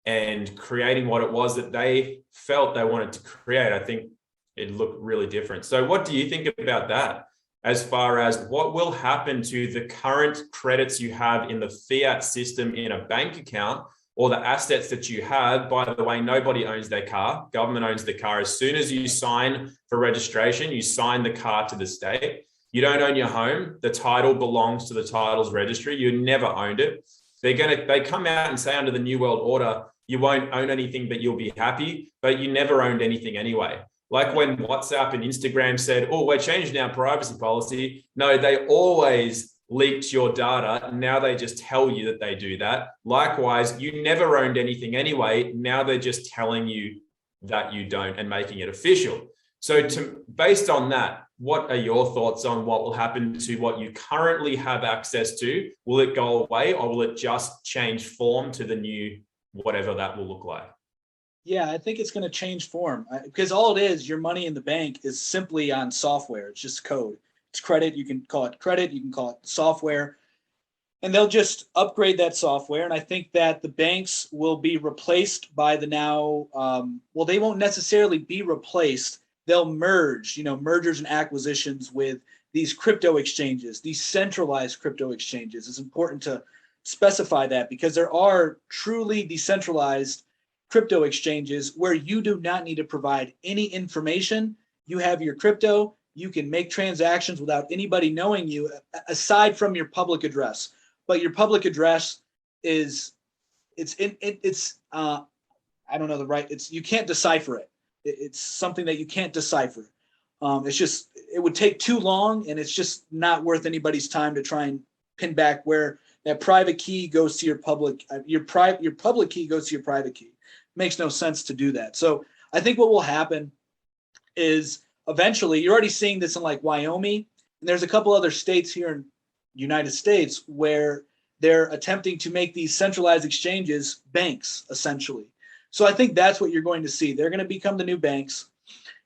and creating what it was that they felt they wanted to create. I think it'd look really different. So what do you think about that? As far as what will happen to the current credits you have in the fiat system in a bank account, or the assets that you have? By the way, nobody owns their car. Government owns the car. As soon as you sign for registration, you sign the car to the state. You don't own your home. The title belongs to the titles registry. You never owned it. They come out and say under the New World Order, you won't own anything, but you'll be happy. But you never owned anything anyway. Like when WhatsApp and Instagram said, oh, we're changing our privacy policy. No, they always leaked your data. Now they just tell you that they do that. Likewise, you never owned anything anyway. Now they're just telling you that you don't and making it official. So based on that, what are your thoughts on what will happen to what you currently have access to? Will it go away, or will it just change form to the new, whatever that will look like? Yeah, I think it's going to change form, because all it is, your money in the bank is simply on software. It's just code. It's credit. You can call it credit. You can call it software. And they'll just upgrade that software. And I think that the banks will be replaced by the now, well, they won't necessarily be replaced. They'll merge, mergers and acquisitions with these crypto exchanges, these centralized crypto exchanges. It's important to specify that, because there are truly decentralized crypto exchanges where you do not need to provide any information. You have your crypto. You can make transactions without anybody knowing you, aside from your public address. But your public address is, I don't know the right, you can't decipher it. It's something that you can't decipher. It would take too long, and it's just not worth anybody's time to try and pin back where that private key goes to your public, your public key goes to your private key. Makes no sense to do that. So I think what will happen is eventually, you're already seeing this in like Wyoming, and there's a couple other states here in the United States where they're attempting to make these centralized exchanges banks, essentially. So I think that's what you're going to see. They're going to become the new banks,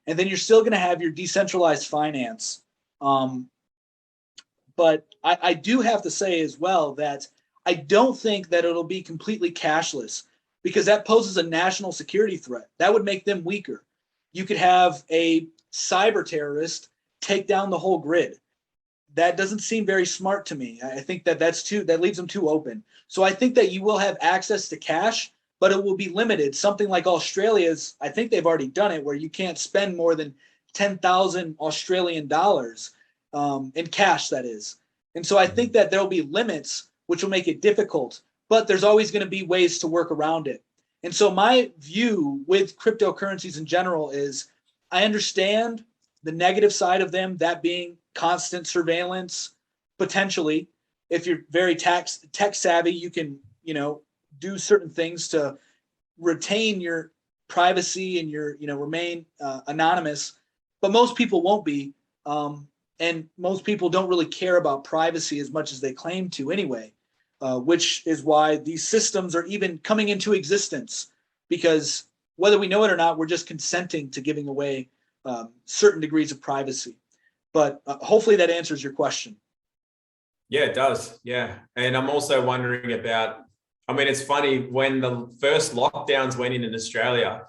and then you're still going to have your decentralized finance. But I do have to say as well that I don't think that it'll be completely cashless, because that poses a national security threat. That would make them weaker. You could have a cyber terrorist take down the whole grid. That doesn't seem very smart to me. I think that that leaves them too open. So I think that you will have access to cash, but it will be limited. Something like Australia's, I think they've already done it, where you can't spend more than 10,000 Australian dollars in cash, that is. And so I think that there'll be limits, which will make it difficult, but there's always going to be ways to work around it. And so my view with cryptocurrencies in general is, I understand the negative side of them, that being constant surveillance, potentially. If you're very tech savvy, you can, do certain things to retain your privacy and your, remain anonymous. But most people won't be. And most people don't really care about privacy as much as they claim to anyway. Which is why these systems are even coming into existence, because whether we know it or not, we're just consenting to giving away certain degrees of privacy. But hopefully that answers your question. Yeah, it does. Yeah. And I'm also wondering about, I mean, it's funny, when the first lockdowns went in Australia,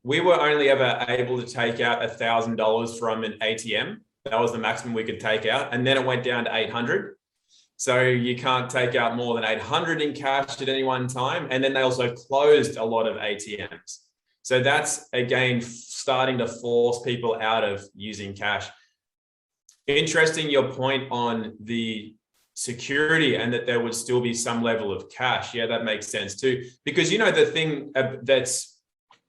we were only ever able to take out $1,000 from an ATM. That was the maximum we could take out. And then it went down to 800. So you can't take out more than 800 in cash at any one time. And then they also closed a lot of ATMs. So that's, again, starting to force people out of using cash. Interesting, your point on the security and that there would still be some level of cash. Yeah, that makes sense too. Because, you know, the thing that's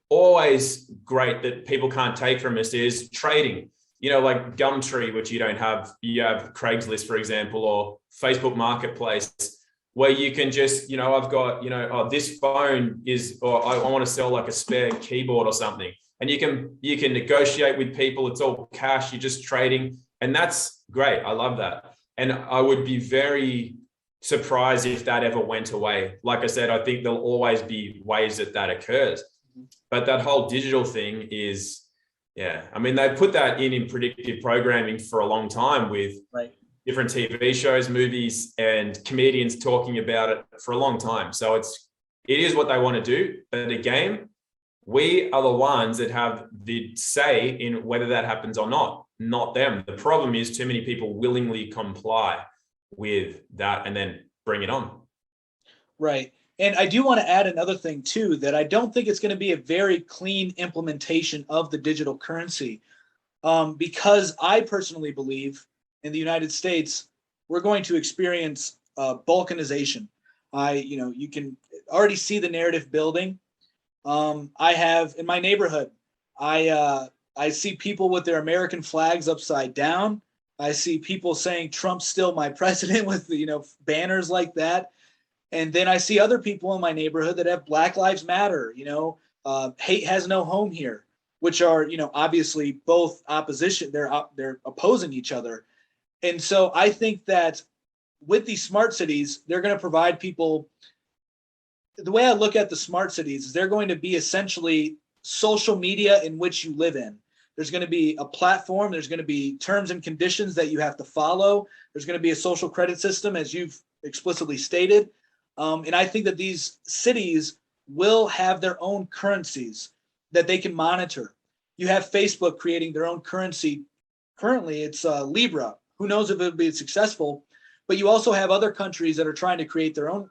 always great that people can't take from us is trading. You know, like Gumtree, which you don't have. You have Craigslist, for example, or Facebook Marketplace, where you can just, you know, I've got, you know, oh, this phone is, or I want to sell like a spare keyboard or something. And you can negotiate with people. It's all cash. You're just trading. And that's great. I love that. And I would be very surprised if that ever went away. Like I said, I think there'll always be ways that occurs. But that whole digital thing is, yeah, I mean, they put that in predictive programming for a long time with different TV shows, movies, and comedians talking about it for a long time. So it is what they want to do. But again, we are the ones that have the say in whether that happens or not them. The problem is too many people willingly comply with that and then bring it on. Right. And I do want to add another thing too, that I don't think it's going to be a very clean implementation of the digital currency, because I personally believe in the United States, we're going to experience balkanization. You can already see the narrative building. I have in my neighborhood, I see people with their American flags upside down. I see people saying Trump's still my president with, banners like that. And then I see other people in my neighborhood that have Black Lives Matter, hate has no home here, which are, obviously both opposition. They're opposing each other. And so I think that with these smart cities, they're going to provide people. The way I look at the smart cities is they're going to be essentially social media in which you live in. There's going to be a platform. There's going to be terms and conditions that you have to follow. There's going to be a social credit system, as you've explicitly stated. And I think that these cities will have their own currencies that they can monitor. You have Facebook creating their own currency. Currently, it's Libra. Who knows if it'll be successful? But you also have other countries that are trying to create their own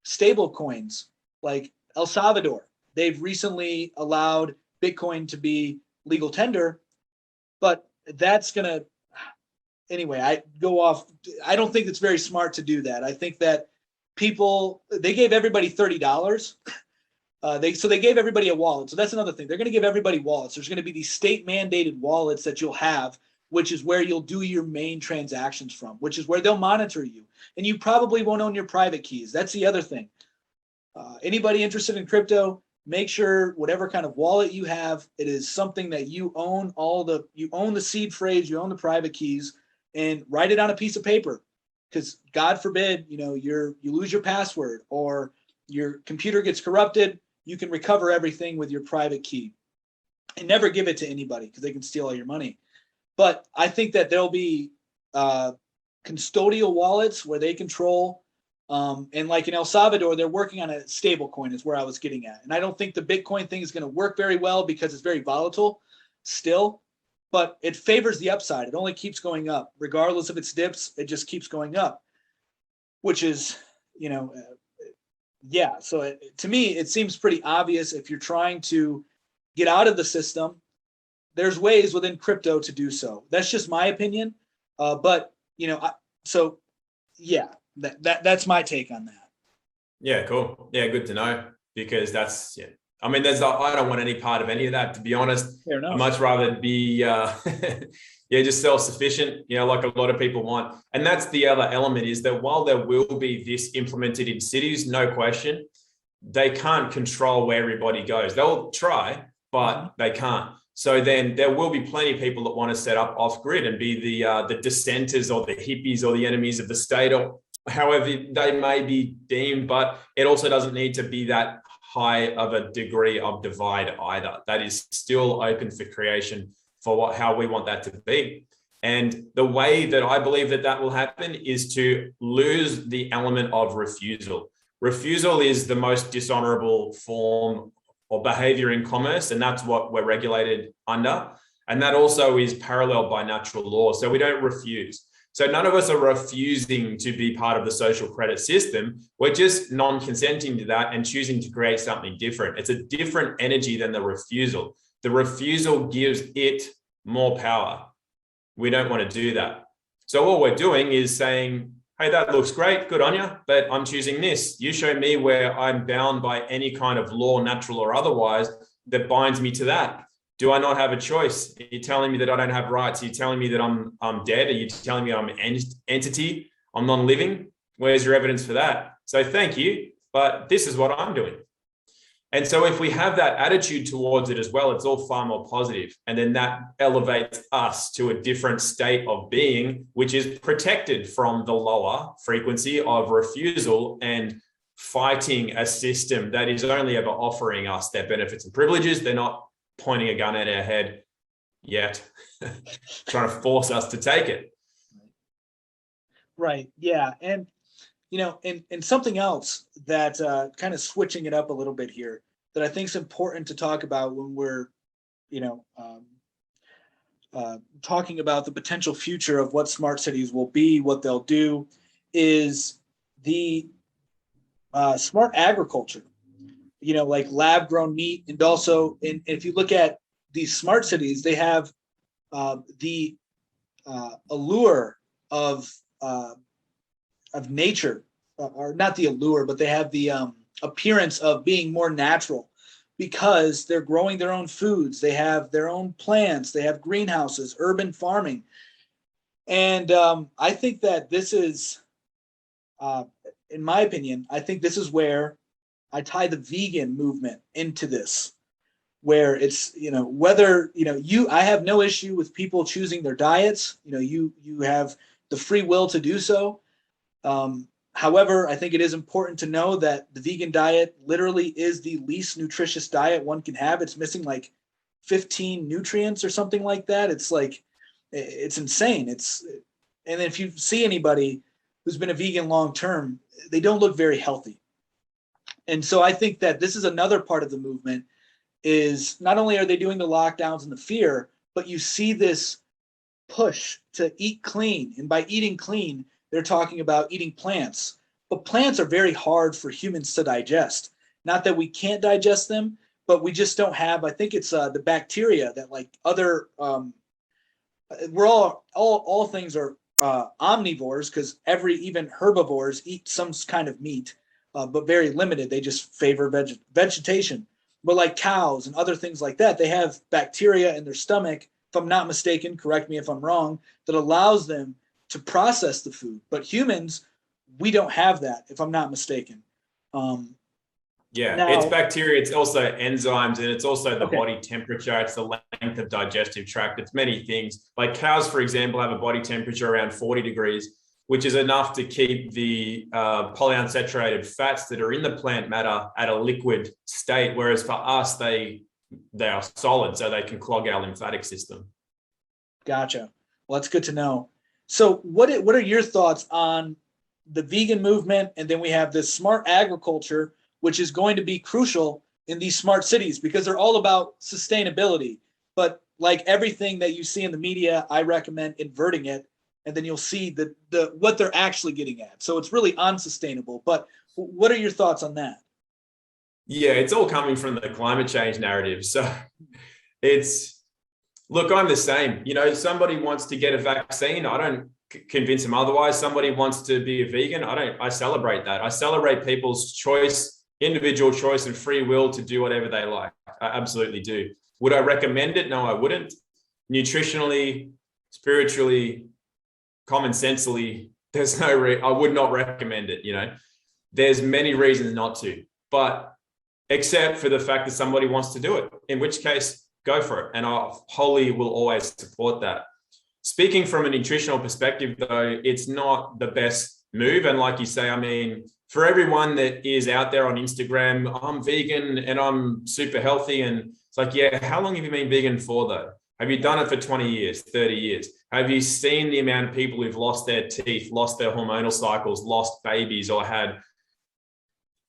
stable coins, like El Salvador. They've recently allowed Bitcoin to be legal tender, but that's going to, anyway, I don't think it's very smart to do that. I think that they gave everybody $30. They gave everybody a wallet. So that's another thing. They're going to give everybody wallets. There's going to be these state mandated wallets that you'll have, which is where you'll do your main transactions from, which is where they'll monitor you. And you probably won't own your private keys. That's the other thing. Anybody interested in crypto, make sure whatever kind of wallet you have, it is something that you own you own the seed phrase, you own the private keys, and write it on a piece of paper. Because God forbid, you lose your password or your computer gets corrupted, you can recover everything with your private key. And never give it to anybody because they can steal all your money. But I think that there'll be custodial wallets where they control, and like in El Salvador, they're working on a stable coin is where I was getting at. And I don't think the Bitcoin thing is going to work very well because it's very volatile still. But it favors the upside. It only keeps going up. Regardless of its dips, it just keeps going up, which is, yeah. So to me, it seems pretty obvious if you're trying to get out of the system, there's ways within crypto to do so. That's just my opinion. But, that's my take on that. Yeah, cool. Yeah, good to know, because that's, yeah. I mean, I don't want any part of any of that, to be honest. Fair enough. I'd much rather be, just self-sufficient, like a lot of people want. And that's the other element, is that while there will be this implemented in cities, no question, they can't control where everybody goes. They'll try, but they can't. So then there will be plenty of people that want to set up off-grid and be the dissenters or the hippies or the enemies of the state, or however they may be deemed. But it also doesn't need to be that high of a degree of divide either. That is still open for creation for how we want that to be. And the way that I believe that will happen is to lose the element of refusal. refusal is the most dishonorable form or behavior in commerce, and that's what we're regulated under. And that also is paralleled by natural law. So we don't refuse. So none of us are refusing to be part of the social credit system. We're just non-consenting to that and choosing to create something different. It's a different energy than the refusal. The refusal gives it more power. We don't want to do that. So all we're doing is saying, hey, that looks great, good on you, but I'm choosing this. You show me where I'm bound by any kind of law, natural or otherwise, that binds me to that. Do I not have a choice? Are you telling me that I don't have rights? Are you telling me that I'm dead? Are you telling me I'm an entity? I'm non-living? Where's your evidence for that? So thank you, but this is what I'm doing. And so if we have that attitude towards it as well, it's all far more positive. And then that elevates us to a different state of being, which is protected from the lower frequency of refusal and fighting a system that is only ever offering us their benefits and privileges. They're not pointing a gun at our head yet, trying to force us to take it. Right. Yeah. And, and something else that kind of switching it up a little bit here that I think is important to talk about when we're, talking about the potential future of what smart cities will be, what they'll do, is the smart agriculture. Like lab grown meat. And also, if you look at these smart cities, they have the allure of nature, or not the allure, but they have the appearance of being more natural because they're growing their own foods. They have their own plants. They have greenhouses, urban farming. And I think that this is, in my opinion, I think this is where I tie the vegan movement into this, where it's, whether, I have no issue with people choosing their diets. You have the free will to do so. However, I think it is important to know that the vegan diet literally is the least nutritious diet one can have. It's missing like 15 nutrients or something like that. It's like, it's insane. And if you see anybody who's been a vegan long-term, they don't look very healthy. And so I think that this is another part of the movement is not only are they doing the lockdowns and the fear, but you see this push to eat clean. And by eating clean, they're talking about eating plants. But plants are very hard for humans to digest. Not that we can't digest them, but we just don't have, I think it's the bacteria that like other, we're all things are omnivores because even herbivores eat some kind of meat. But very limited. They just favor vegetation. But like cows and other things like that, they have bacteria in their stomach, if I'm not mistaken, correct me if I'm wrong, that allows them to process the food. But humans, we don't have that, if I'm not mistaken. It's bacteria, it's also enzymes, and it's also the body temperature, it's the length of digestive tract, it's many things. Like cows, for example, have a body temperature around 40 degrees, which is enough to keep the polyunsaturated fats that are in the plant matter at a liquid state, whereas for us, they are solid, so they can clog our lymphatic system. Gotcha. Well, that's good to know. So what are your thoughts on the vegan movement? And then we have this smart agriculture, which is going to be crucial in these smart cities because they're all about sustainability. But like everything that you see in the media, I recommend inverting it. And then you'll see the what they're actually getting at. So it's really unsustainable. But what are your thoughts on that? Yeah, it's all coming from the climate change narrative. So look, I'm the same. Somebody wants to get a vaccine. I don't convince them otherwise. Somebody wants to be a vegan. I celebrate that. I celebrate people's choice, individual choice and free will to do whatever they like. I absolutely do. Would I recommend it? No, I wouldn't. Nutritionally, spiritually, common sensely, there's no I would not recommend it. There's many reasons not to, but except for the fact that somebody wants to do it, in which case go for it. And I wholly will always support that. Speaking from a nutritional perspective though, it's not the best move. And like you say, I mean, for everyone that is out there on Instagram, I'm vegan and I'm super healthy. And it's like, yeah, how long have you been vegan for though? Have you done it for 20 years, 30 years? Have you seen the amount of people who've lost their teeth, lost their hormonal cycles, lost babies, or had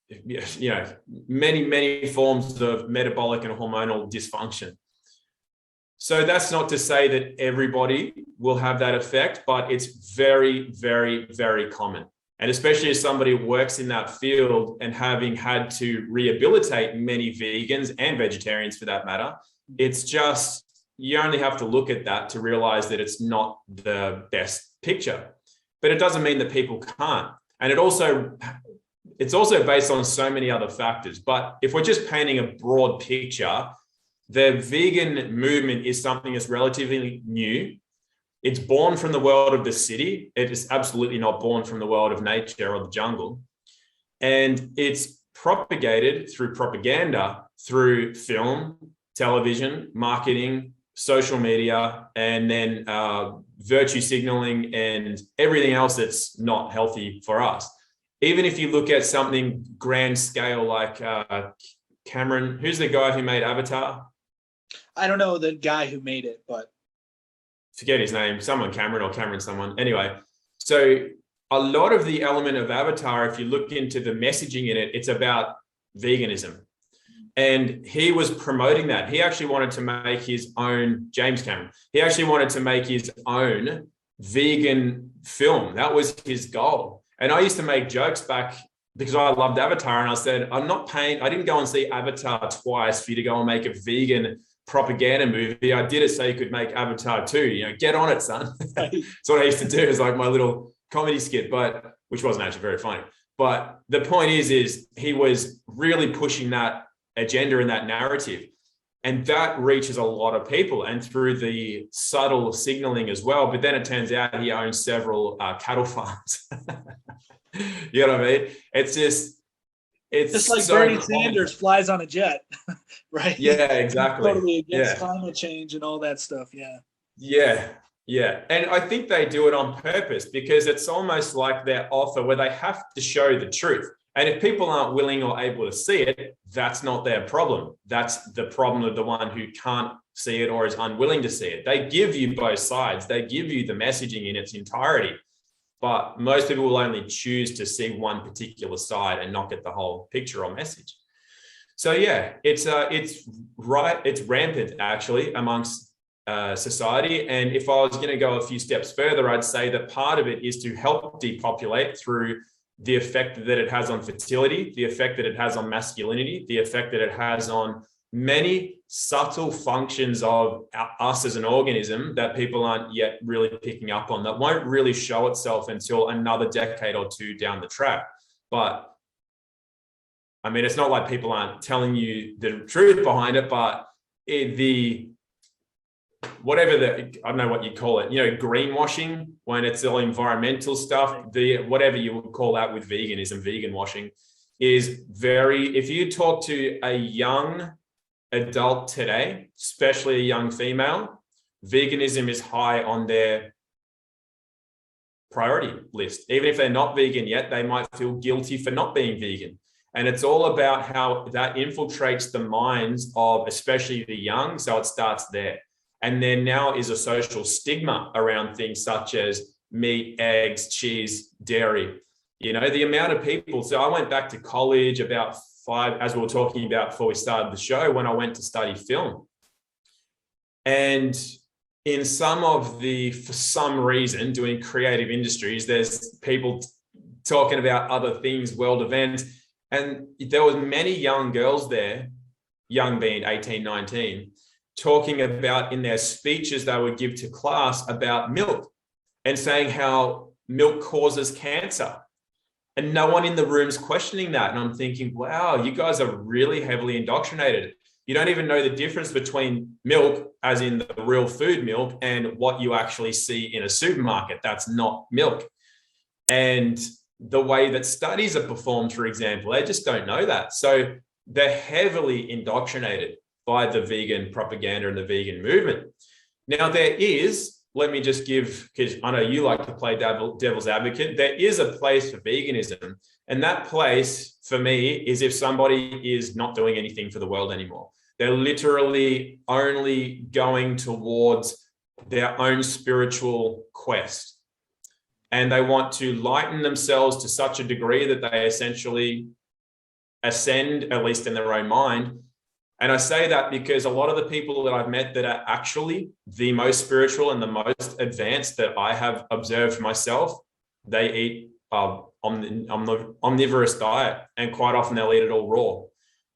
you know, many forms of metabolic and hormonal dysfunction. So that's not to say that everybody will have that effect, but it's very, very, very common. And especially as somebody who works in that field and having had to rehabilitate many vegans and vegetarians for that matter, it's just, you only have to look at that to realize that it's not the best picture. But it doesn't mean that people can't. And it's also based on so many other factors. But if we're just painting a broad picture, the vegan movement is something that's relatively new. It's born from the world of the city. It is absolutely not born from the world of nature or the jungle. And it's propagated through propaganda, through film, television, marketing, social media, and then virtue signaling and everything else that's not healthy for us. Even if you look at something grand scale like Cameron, who's the guy who made Avatar? I don't know the guy who made it, but forget his name, someone Cameron or Cameron someone. Anyway, so a lot of the element of Avatar, if you look into the messaging in it, it's about veganism. And he was promoting that. He actually wanted to make his own, James Cameron, he actually wanted to make his own vegan film. That was his goal. And I used to make jokes back because I loved Avatar. And I said, I didn't go and see Avatar twice for you to go and make a vegan propaganda movie. I did it so you could make Avatar 2, you know, get on it, son. That's what I used to do, is like my little comedy skit, but which wasn't actually very funny. But the point is he was really pushing that agenda and that narrative. And that reaches a lot of people, and through the subtle signaling as well. But then it turns out he owns several cattle farms. You know what I mean? It's just like so Bernie Sanders flies on a jet, right? Yeah, exactly. Totally against climate change and all that stuff. Yeah. And I think they do it on purpose, because it's almost like their offer where they have to show the truth. And if people aren't willing or able to see it, that's not their problem. That's the problem of the one who can't see it or is unwilling to see it. They give you both sides. They give you the messaging in its entirety. But most people will only choose to see one particular side and not get the whole picture or message. So yeah, it's rampant actually amongst society. And if I was going to go a few steps further, I'd say that part of it is to help depopulate through the effect that it has on fertility, the effect that it has on masculinity, the effect that it has on many subtle functions of us as an organism that people aren't yet really picking up on, that won't really show itself until another decade or two down the track. But I mean, it's not like people aren't telling you the truth behind it, but I don't know what you call it, you know, greenwashing, when it's all environmental stuff, whatever you would call that with veganism, vegan washing, is very, if you talk to a young adult today, especially a young female, veganism is high on their priority list. Even if they're not vegan yet, they might feel guilty for not being vegan. And it's all about how that infiltrates the minds of especially the young. So it starts there. And there now is a social stigma around things such as meat, eggs, cheese, dairy. You know, the amount of people. So I went back to college about 5, as we were talking about before we started the show, when I went to study film. And in for some reason, doing creative industries, there's people talking about other things, world events. And there were many young girls there, young being 18, 19, talking about in their speeches they would give to class about milk and saying how milk causes cancer. And no one in the room's questioning that. And I'm thinking, wow, you guys are really heavily indoctrinated. You don't even know the difference between milk, as in the real food milk, and what you actually see in a supermarket. That's not milk. And the way that studies are performed, for example, they just don't know that. So they're heavily indoctrinated by the vegan propaganda and the vegan movement. Now there is, let me just give, because I know you like to play devil's advocate, there is a place for veganism. And that place for me is if somebody is not doing anything for the world anymore. They're literally only going towards their own spiritual quest. And they want to lighten themselves to such a degree that they essentially ascend, at least in their own mind. And I say that because a lot of the people that I've met that are actually the most spiritual and the most advanced that I have observed myself, they eat omnivorous diet, and quite often they'll eat it all raw,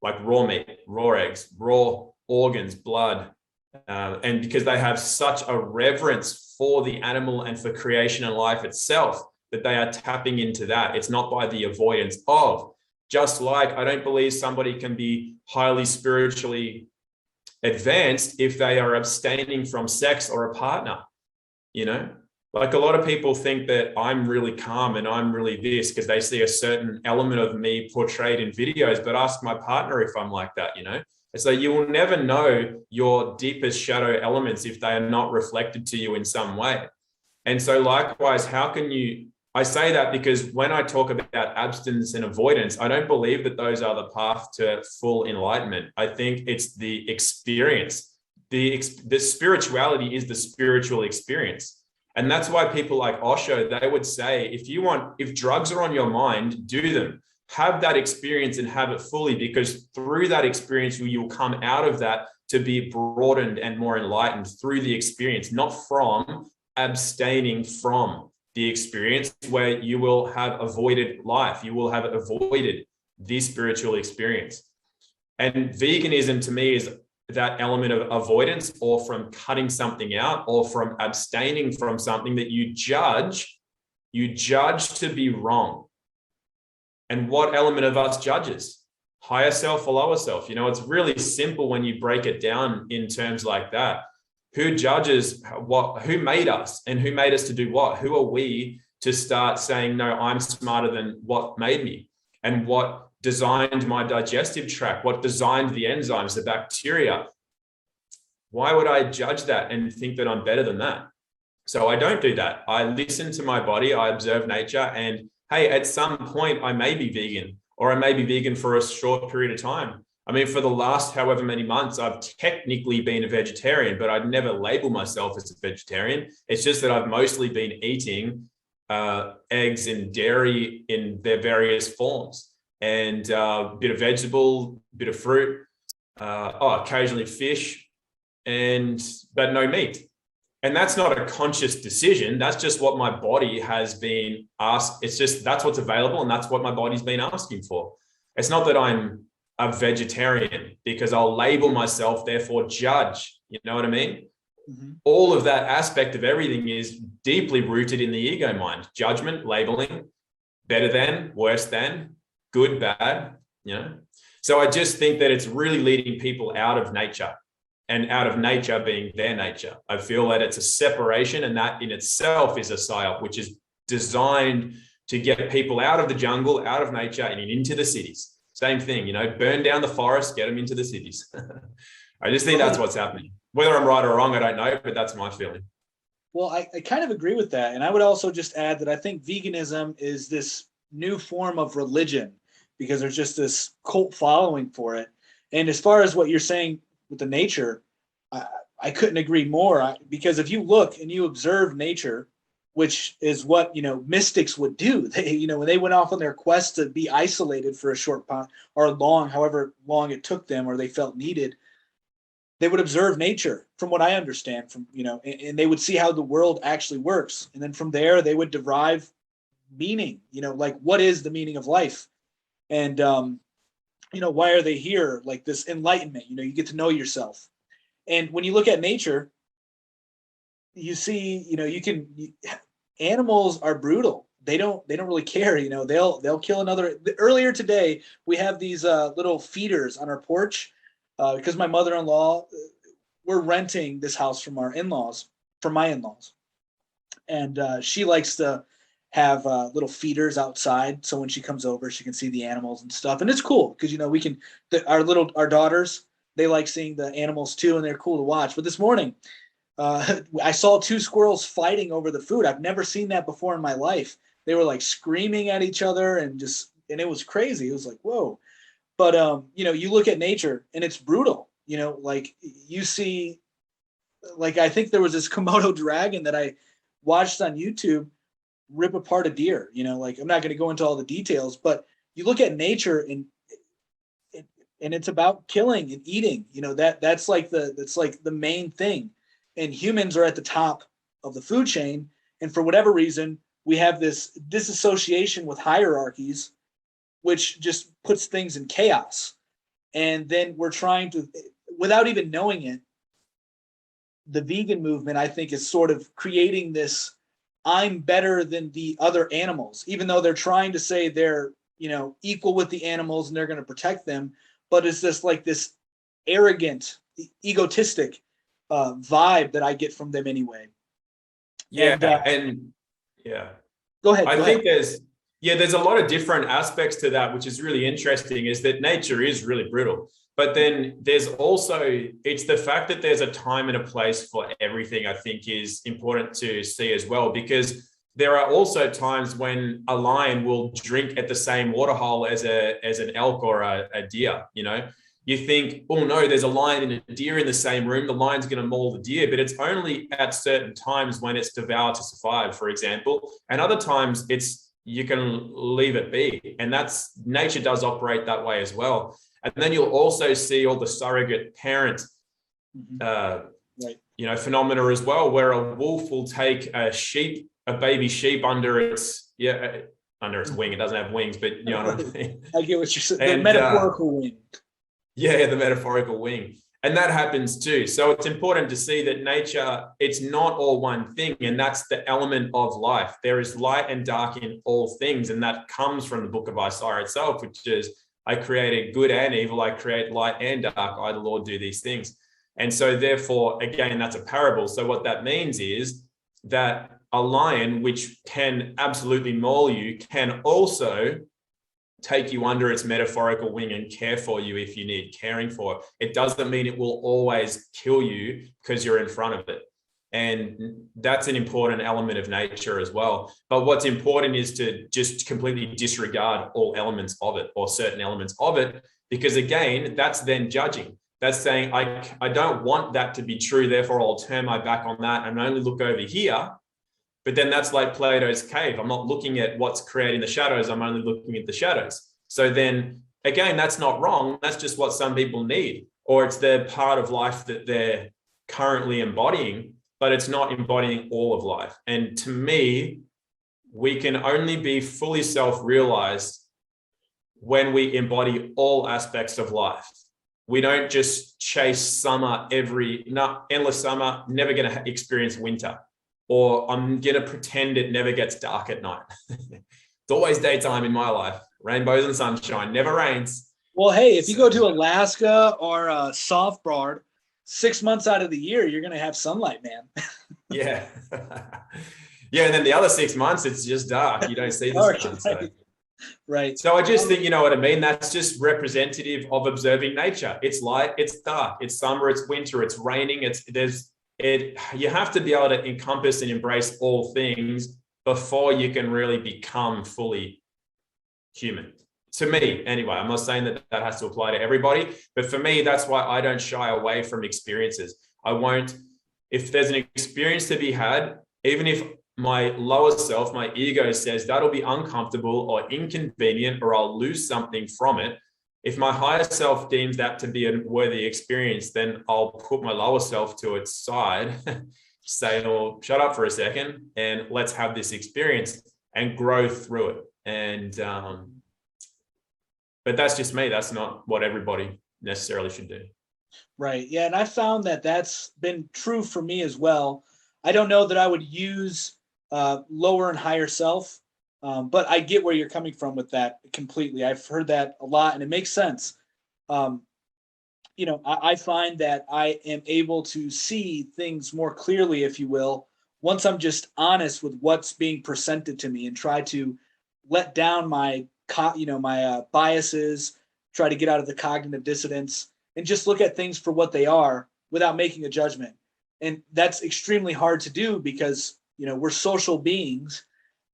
like raw meat, raw eggs, raw organs, blood. And because they have such a reverence for the animal and for creation and life itself, that they are tapping into that. It's not by the avoidance of. Just like I don't believe somebody can be highly spiritually advanced if they are abstaining from sex or a partner, you know? Like a lot of people think that I'm really calm and I'm really this because they see a certain element of me portrayed in videos, but ask my partner if I'm like that, you know? It's like you will never know your deepest shadow elements if they are not reflected to you in some way. And so likewise, how can you, I say that because when I talk about abstinence and avoidance, I don't believe that those are the path to full enlightenment. I think it's the experience. The spirituality is the spiritual experience. And that's why people like Osho, they would say, if drugs are on your mind, do them. Have that experience and have it fully, because through that experience, you'll come out of that to be broadened and more enlightened through the experience, not from abstaining from the experience, where you will have avoided life. You will have avoided the spiritual experience. And veganism to me is that element of avoidance, or from cutting something out, or from abstaining from something that you judge to be wrong. And what element of us judges? Higher self or lower self? You know, it's really simple when you break it down in terms like that. Who judges what? Who made us, and who made us to do what? Who are we to start saying, no, I'm smarter than what made me, and what designed my digestive tract, what designed the enzymes, the bacteria? Why would I judge that and think that I'm better than that? So I don't do that. I listen to my body, I observe nature, and hey, at some point I may be vegan, or I may be vegan for a short period of time. I mean, for the last however many months, I've technically been a vegetarian, but I'd never label myself as a vegetarian. It's just that I've mostly been eating eggs and dairy in their various forms, and a bit of vegetable, bit of fruit, occasionally fish, but no meat. And that's not a conscious decision. That's just what my body has been asked. It's just, that's what's available, and that's what my body's been asking for. It's not that I'm a vegetarian because I'll label myself, therefore judge. You know what I mean? Mm-hmm. All of that aspect of everything is deeply rooted in the ego mind. Judgment, labeling, better than, worse than, good, bad, you know? So I just think that it's really leading people out of nature, and out of nature being their nature. I feel that it's a separation, and that in itself is a psyop, which is designed to get people out of the jungle, out of nature, and into the cities. Same thing, you know, burn down the forest, get them into the cities. I just think that's what's happening. Whether I'm right or wrong, I don't know, but that's my feeling. Well, I kind of agree with that. And I would also just add that I think veganism is this new form of religion, because there's just this cult following for it. And as far as what you're saying with the nature, I couldn't agree more, because if you look and you observe nature, which is what, you know, mystics would do. They, you know, when they went off on their quest to be isolated for a short time, or however long it took them, or they felt needed, they would observe nature, from what I understand, from, you know, and they would see how the world actually works. And then from there, they would derive meaning, you know, like, what is the meaning of life? And, you know, why are they here? Like this enlightenment, you know, you get to know yourself. And when you look at nature, you see, you know, animals are brutal. They don't really care. You know, they'll kill another. Earlier today, we have these little feeders on our porch, because my mother-in-law, we're renting this house from my in-laws. And she likes to have little feeders outside, so when she comes over, she can see the animals and stuff. And it's cool because, you know, our daughters, they like seeing the animals too, and they're cool to watch. But this morning, I saw two squirrels fighting over the food. I've never seen that before in my life. They were like screaming at each other, and it was crazy. It was like, whoa. But, you know, you look at nature and it's brutal, you know, like you see, like, I think there was this Komodo dragon that I watched on YouTube rip apart a deer, you know, like, I'm not going to go into all the details, but you look at nature and and it's about killing and eating. That's like the main thing. And humans are at the top of the food chain. And for whatever reason, we have this disassociation with hierarchies, which just puts things in chaos. And then we're trying to, without even knowing it, the vegan movement, I think, is sort of creating this I'm better than the other animals, even though they're trying to say they're, equal with the animals and they're going to protect them. But it's just like this arrogant, egotistic vibe that I get from them anyway. Yeah. Go ahead. I think there's a lot of different aspects to that, which is really interesting, is that nature is really brutal. But then there's also, it's the fact that there's a time and a place for everything, I think is important to see as well, because there are also times when a lion will drink at the same waterhole as an elk or a deer. You think, oh no, there's a lion and a deer in the same room. The lion's going to maul the deer, but it's only at certain times when it's devoured to survive, for example. And other times you can leave it be. And nature does operate that way as well. And then you'll also see all the surrogate parent, phenomena as well, where a wolf will take a baby sheep under its wing. It doesn't have wings, but you know what I mean. I get what you're saying. The metaphorical wing. Yeah, the metaphorical wing. And that happens too. So it's important to see that nature, it's not all one thing. And that's the element of life. There is light and dark in all things. And that comes from the book of Isaiah itself, which is, I created good and evil. I create light and dark. I, the Lord, do these things. And so therefore, again, that's a parable. So what that means is that a lion, which can absolutely maul you, can also take you under its metaphorical wing and care for you if you need caring for. It doesn't mean it will always kill you because you're in front of it. And that's an important element of nature as well. But what's important is to just completely disregard all elements of it or certain elements of it, because again, that's then judging. That's saying, I don't want that to be true, therefore I'll turn my back on that and only look over here. But then that's like Plato's cave. I'm not looking at what's creating the shadows. I'm only looking at the shadows. So then again, that's not wrong. That's just what some people need, or it's their part of life that they're currently embodying, but it's not embodying all of life. And to me, we can only be fully self-realized when we embody all aspects of life. We don't just chase summer endless summer, never going to experience winter. Or I'm going to pretend it never gets dark at night. It's always daytime in my life. Rainbows and sunshine, never rains. Well, hey, if you go to Alaska or Svalbard, 6 months out of the year, you're going to have sunlight, man. Yeah. Yeah, and then the other 6 months, it's just dark. You don't see the sun. So. Right. So I just think, you know what I mean? That's just representative of observing nature. It's light, it's dark, it's summer, it's winter, it's raining, you have to be able to encompass and embrace all things before you can really become fully human. To me, anyway, I'm not saying that has to apply to everybody, but for me, that's why I don't shy away from experiences. If there's an experience to be had, even if my lower self, my ego says that'll be uncomfortable or inconvenient, or I'll lose something from it. If my higher self deems that to be a worthy experience, then I'll put my lower self to its side, say, "Oh, shut up for a second, and let's have this experience and grow through it." And, but that's just me. That's not what everybody necessarily should do. Right. Yeah. And I found that that's been true for me as well. I don't know that I would use lower and higher self. But I get where you're coming from with that completely. I've heard that a lot, and it makes sense. I find that I am able to see things more clearly, if you will, once I'm just honest with what's being presented to me and try to let down my biases, try to get out of the cognitive dissonance, and just look at things for what they are without making a judgment. And that's extremely hard to do because, we're social beings.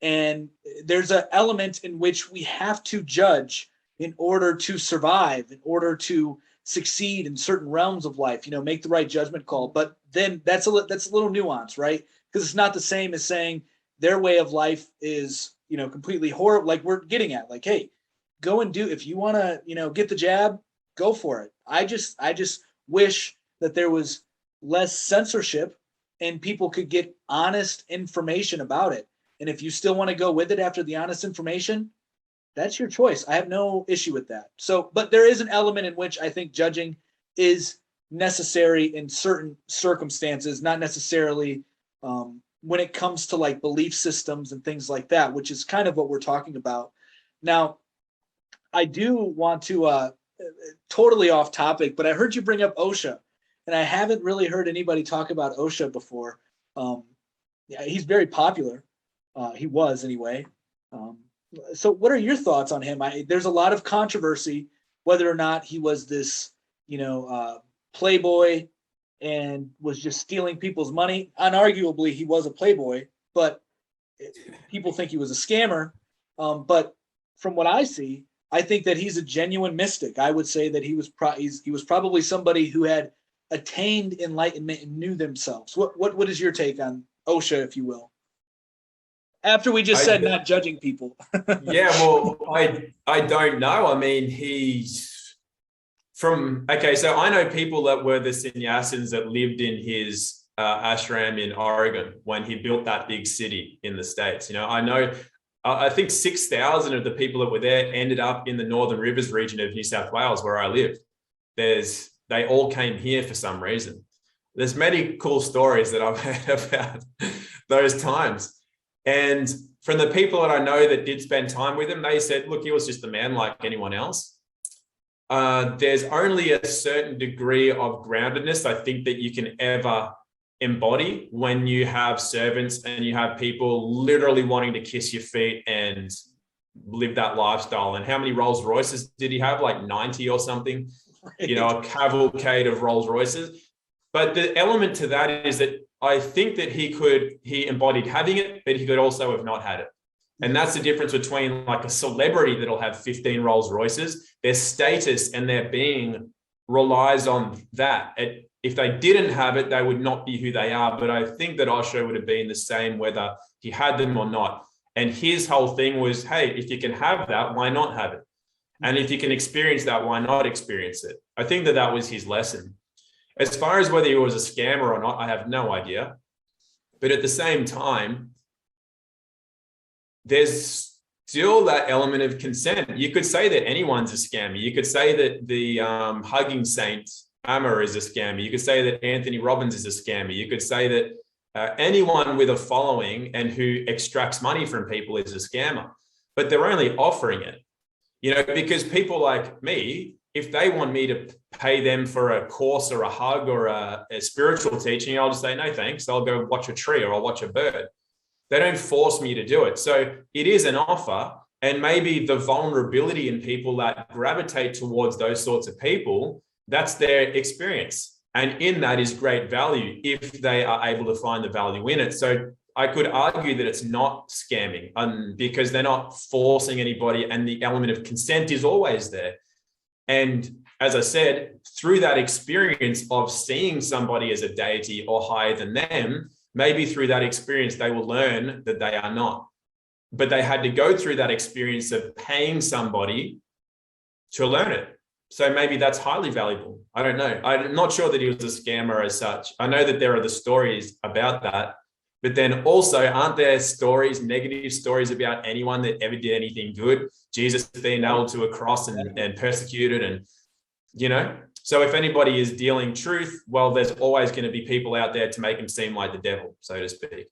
And there's an element in which we have to judge in order to survive, in order to succeed in certain realms of life, make the right judgment call. But then that's a little nuance, right? Because it's not the same as saying their way of life is, completely horrible. Like we're getting at, like, hey, go and do, if you want to, get the jab, go for it. I just wish that there was less censorship and people could get honest information about it. And if you still want to go with it after the honest information, that's your choice. I have no issue with that. So, but there is an element in which I think judging is necessary in certain circumstances, not necessarily when it comes to like belief systems and things like that, which is kind of what we're talking about. Now, I do want to totally off topic, but I heard you bring up OSHA, and I haven't really heard anybody talk about OSHA before. Yeah, he's very popular. He was anyway. So what are your thoughts on him? There's a lot of controversy whether or not he was this, playboy and was just stealing people's money. Unarguably, he was a playboy, but people think he was a scammer. But from what I see, I think that he's a genuine mystic. I would say that he was probably somebody who had attained enlightenment and knew themselves. What is your take on OSHA, if you will? After we just said not judging people. Yeah, well, I don't know. I mean, so I know people that were the sannyasins that lived in his ashram in Oregon when he built that big city in the States. I think 6,000 of the people that were there ended up in the Northern Rivers region of New South Wales, where I lived. They all came here for some reason. There's many cool stories that I've heard about those times. And from the people that I know that did spend time with him, they said, look, he was just a man like anyone else. There's only a certain degree of groundedness, I think, that you can ever embody when you have servants and you have people literally wanting to kiss your feet and live that lifestyle. And how many Rolls Royces did he have? Like 90 or something, right. A cavalcade of Rolls Royces. But the element to that is that I think that he embodied having it, but he could also have not had it. And that's the difference between like a celebrity that'll have 15 Rolls Royces. Their status and their being relies on that. If they didn't have it, they would not be who they are. But I think that Osho would have been the same whether he had them or not. And his whole thing was, hey, if you can have that, why not have it? And if you can experience that, why not experience it? I think that was his lesson. As far as whether he was a scammer or not, I have no idea. But at the same time, there's still that element of consent. You could say that anyone's a scammer. You could say that the hugging saint Amma is a scammer. You could say that Anthony Robbins is a scammer. You could say that anyone with a following and who extracts money from people is a scammer. But they're only offering it, because people like me, if they want me to pay them for a course or a hug or a spiritual teaching, I'll just say, no, thanks. I'll go watch a tree or I'll watch a bird. They don't force me to do it. So it is an offer. And maybe the vulnerability in people that gravitate towards those sorts of people, that's their experience. And in that is great value if they are able to find the value in it. So I could argue that it's not scamming because they're not forcing anybody and the element of consent is always there. And as I said, through that experience of seeing somebody as a deity or higher than them, maybe through that experience, they will learn that they are not. But they had to go through that experience of paying somebody to learn it. So maybe that's highly valuable. I don't know. I'm not sure that he was a scammer as such. I know that there are the stories about that. But then also, aren't there stories, negative stories about anyone that ever did anything good? Jesus being nailed to a cross and persecuted and, So if anybody is dealing truth, well, there's always going to be people out there to make him seem like the devil, so to speak.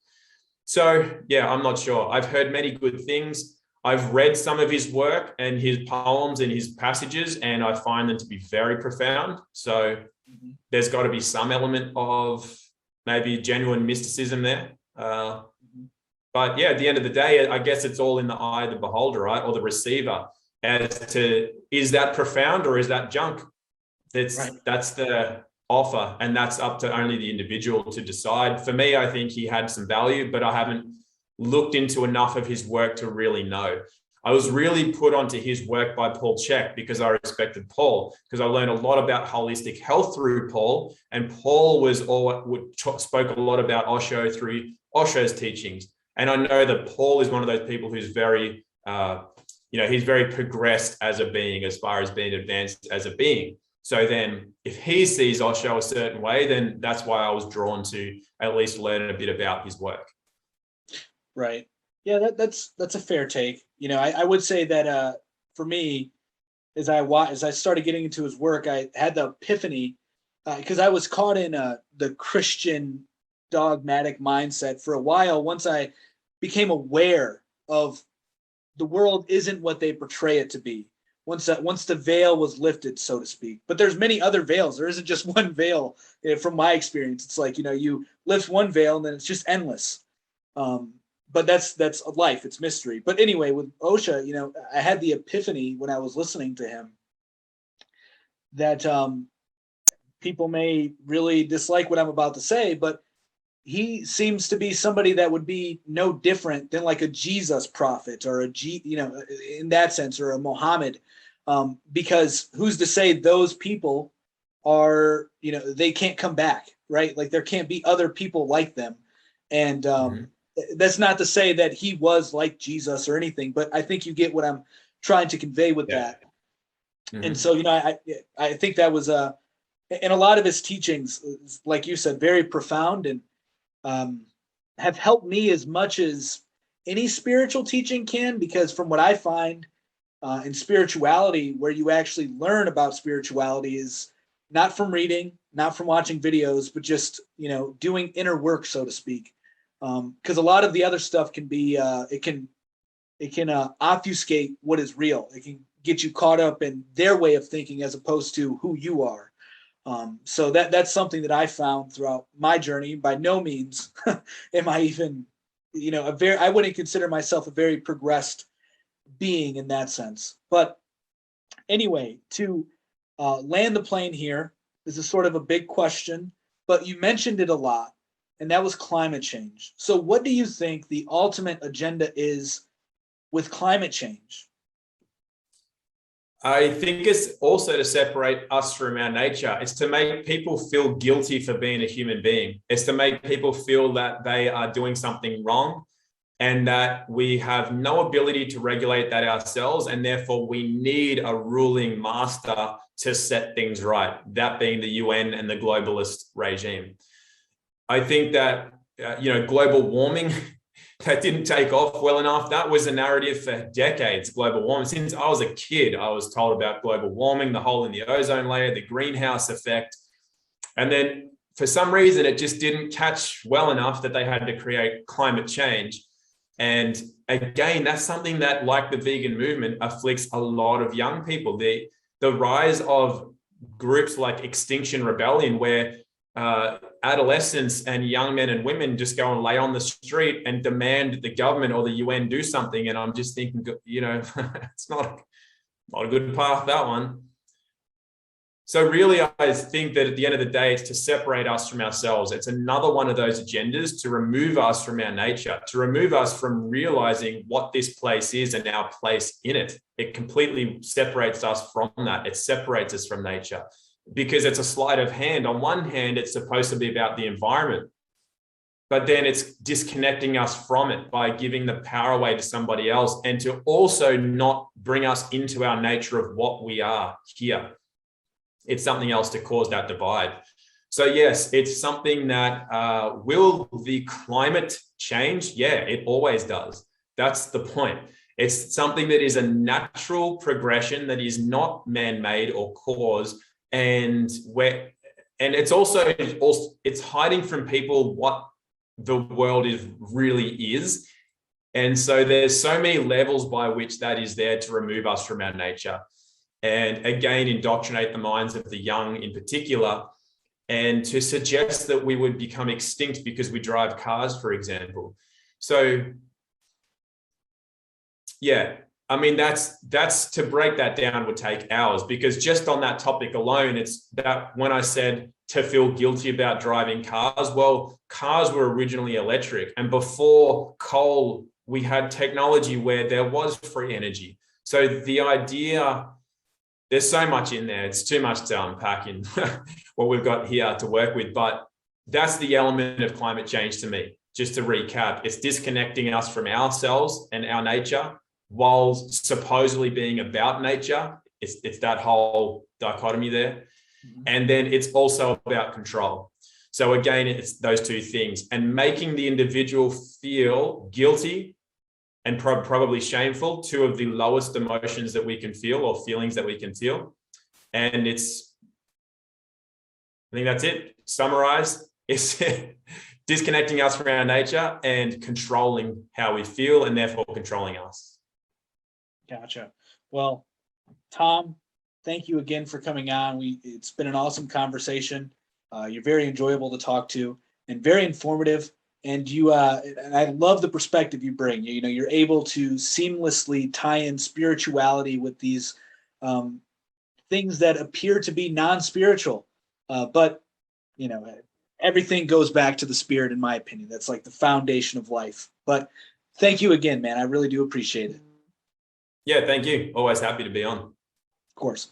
So, yeah, I'm not sure. I've heard many good things. I've read some of his work and his poems and his passages, and I find them to be very profound. So there's got to be some element of maybe genuine mysticism there. But yeah, at the end of the day, I guess it's all in the eye of the beholder, right? Or the receiver as to, is that profound or is that junk? That's the offer. And that's up to only the individual to decide. For me, I think he had some value, but I haven't looked into enough of his work to really know. I was really put onto his work by Paul Chek because I respected Paul, because I learned a lot about holistic health through Paul. And Paul spoke a lot about Osho through Osho's teachings. And I know that Paul is one of those people who's very, he's very progressed as a being as far as being advanced as a being. So then if he sees Osho a certain way, then that's why I was drawn to at least learn a bit about his work. Right. Yeah, that's a fair take. I would say that for me, as I started getting into his work, I had the epiphany because I was caught in the Christian dogmatic mindset for a while. Once I became aware of the world isn't what they portray it to be. Once the veil was lifted, so to speak. But there's many other veils. There isn't just one veil. From my experience, it's like you lift one veil and then it's just endless. But that's life. It's mystery. But anyway, with Osho, I had the epiphany when I was listening to him that people may really dislike what I'm about to say, but he seems to be somebody that would be no different than like a Jesus prophet or in that sense, or a Muhammad, because who's to say those people are, they can't come back, right? Like there can't be other people like them. And that's not to say that he was like Jesus or anything, but I think you get what I'm trying to convey with that. And so, I think that was and a lot of his teachings, like you said, very profound and have helped me as much as any spiritual teaching can, because from what I find in spirituality, where you actually learn about spirituality is not from reading, not from watching videos, but just, doing inner work, so to speak. Because a lot of the other stuff can be, it can obfuscate what is real. It can get you caught up in their way of thinking as opposed to who you are. So that's something that I found throughout my journey. By no means am I even, I wouldn't consider myself a very progressed being in that sense. But anyway, to land the plane here, this is sort of a big question, but you mentioned it a lot, and that was climate change. So what do you think the ultimate agenda is with climate change? I think it's also to separate us from our nature. It's to make people feel guilty for being a human being. It's to make people feel that they are doing something wrong and that we have no ability to regulate that ourselves. And therefore we need a ruling master to set things right, that being the UN and the globalist regime. I think that, global warming, that didn't take off well enough. That was a narrative for decades, global warming. Since I was a kid, I was told about global warming, the hole in the ozone layer, the greenhouse effect. And then for some reason, it just didn't catch well enough that they had to create climate change. And again, that's something that, like the vegan movement, afflicts a lot of young people. The rise of groups like Extinction Rebellion, where adolescents and young men and women just go and lay on the street and demand the government or the UN do something. And I'm just thinking, it's not a good path, that one. So really, I think that at the end of the day, it's to separate us from ourselves. It's another one of those agendas to remove us from our nature, to remove us from realizing what this place is and our place in it. It completely separates us from that. It separates us from nature, because it's a sleight of hand. On one hand, it's supposed to be about the environment, but then it's disconnecting us from it by giving the power away to somebody else, and to also not bring us into our nature of what we are here. It's something else to cause that divide. So yes, it's something that will the climate change? Yeah, it always does. That's the point. It's something that is a natural progression that is not man-made or caused. And it's also it's hiding from people what the world really is. And so there's so many levels by which that is there to remove us from our nature. And again, indoctrinate the minds of the young in particular, and to suggest that we would become extinct because we drive cars, for example. So yeah, I mean, that's to break that down would take hours, because just on that topic alone, it's that when I said to feel guilty about driving cars, well, cars were originally electric, and before coal, we had technology where there was free energy. So the idea, there's so much in there. It's too much to unpack in what we've got here to work with, but that's the element of climate change to me. Just to recap, it's disconnecting us from ourselves and our nature while supposedly being about nature. It's that whole dichotomy there. And then it's also about control. So again, it's those two things, and making the individual feel guilty and probably shameful, two of the lowest emotions that we can feel, or feelings that we can feel. And I think that's it. Summarized, it's disconnecting us from our nature and controlling how we feel, and therefore controlling us. Gotcha. Well, Tom, thank you again for coming on. It's been an awesome conversation. You're very enjoyable to talk to and very informative. And and I love the perspective you bring. You're able to seamlessly tie in spirituality with these things that appear to be non-spiritual, but everything goes back to the spirit, in my opinion. That's like the foundation of life. But thank you again, man. I really do appreciate it. Yeah, thank you. Always happy to be on. Of course.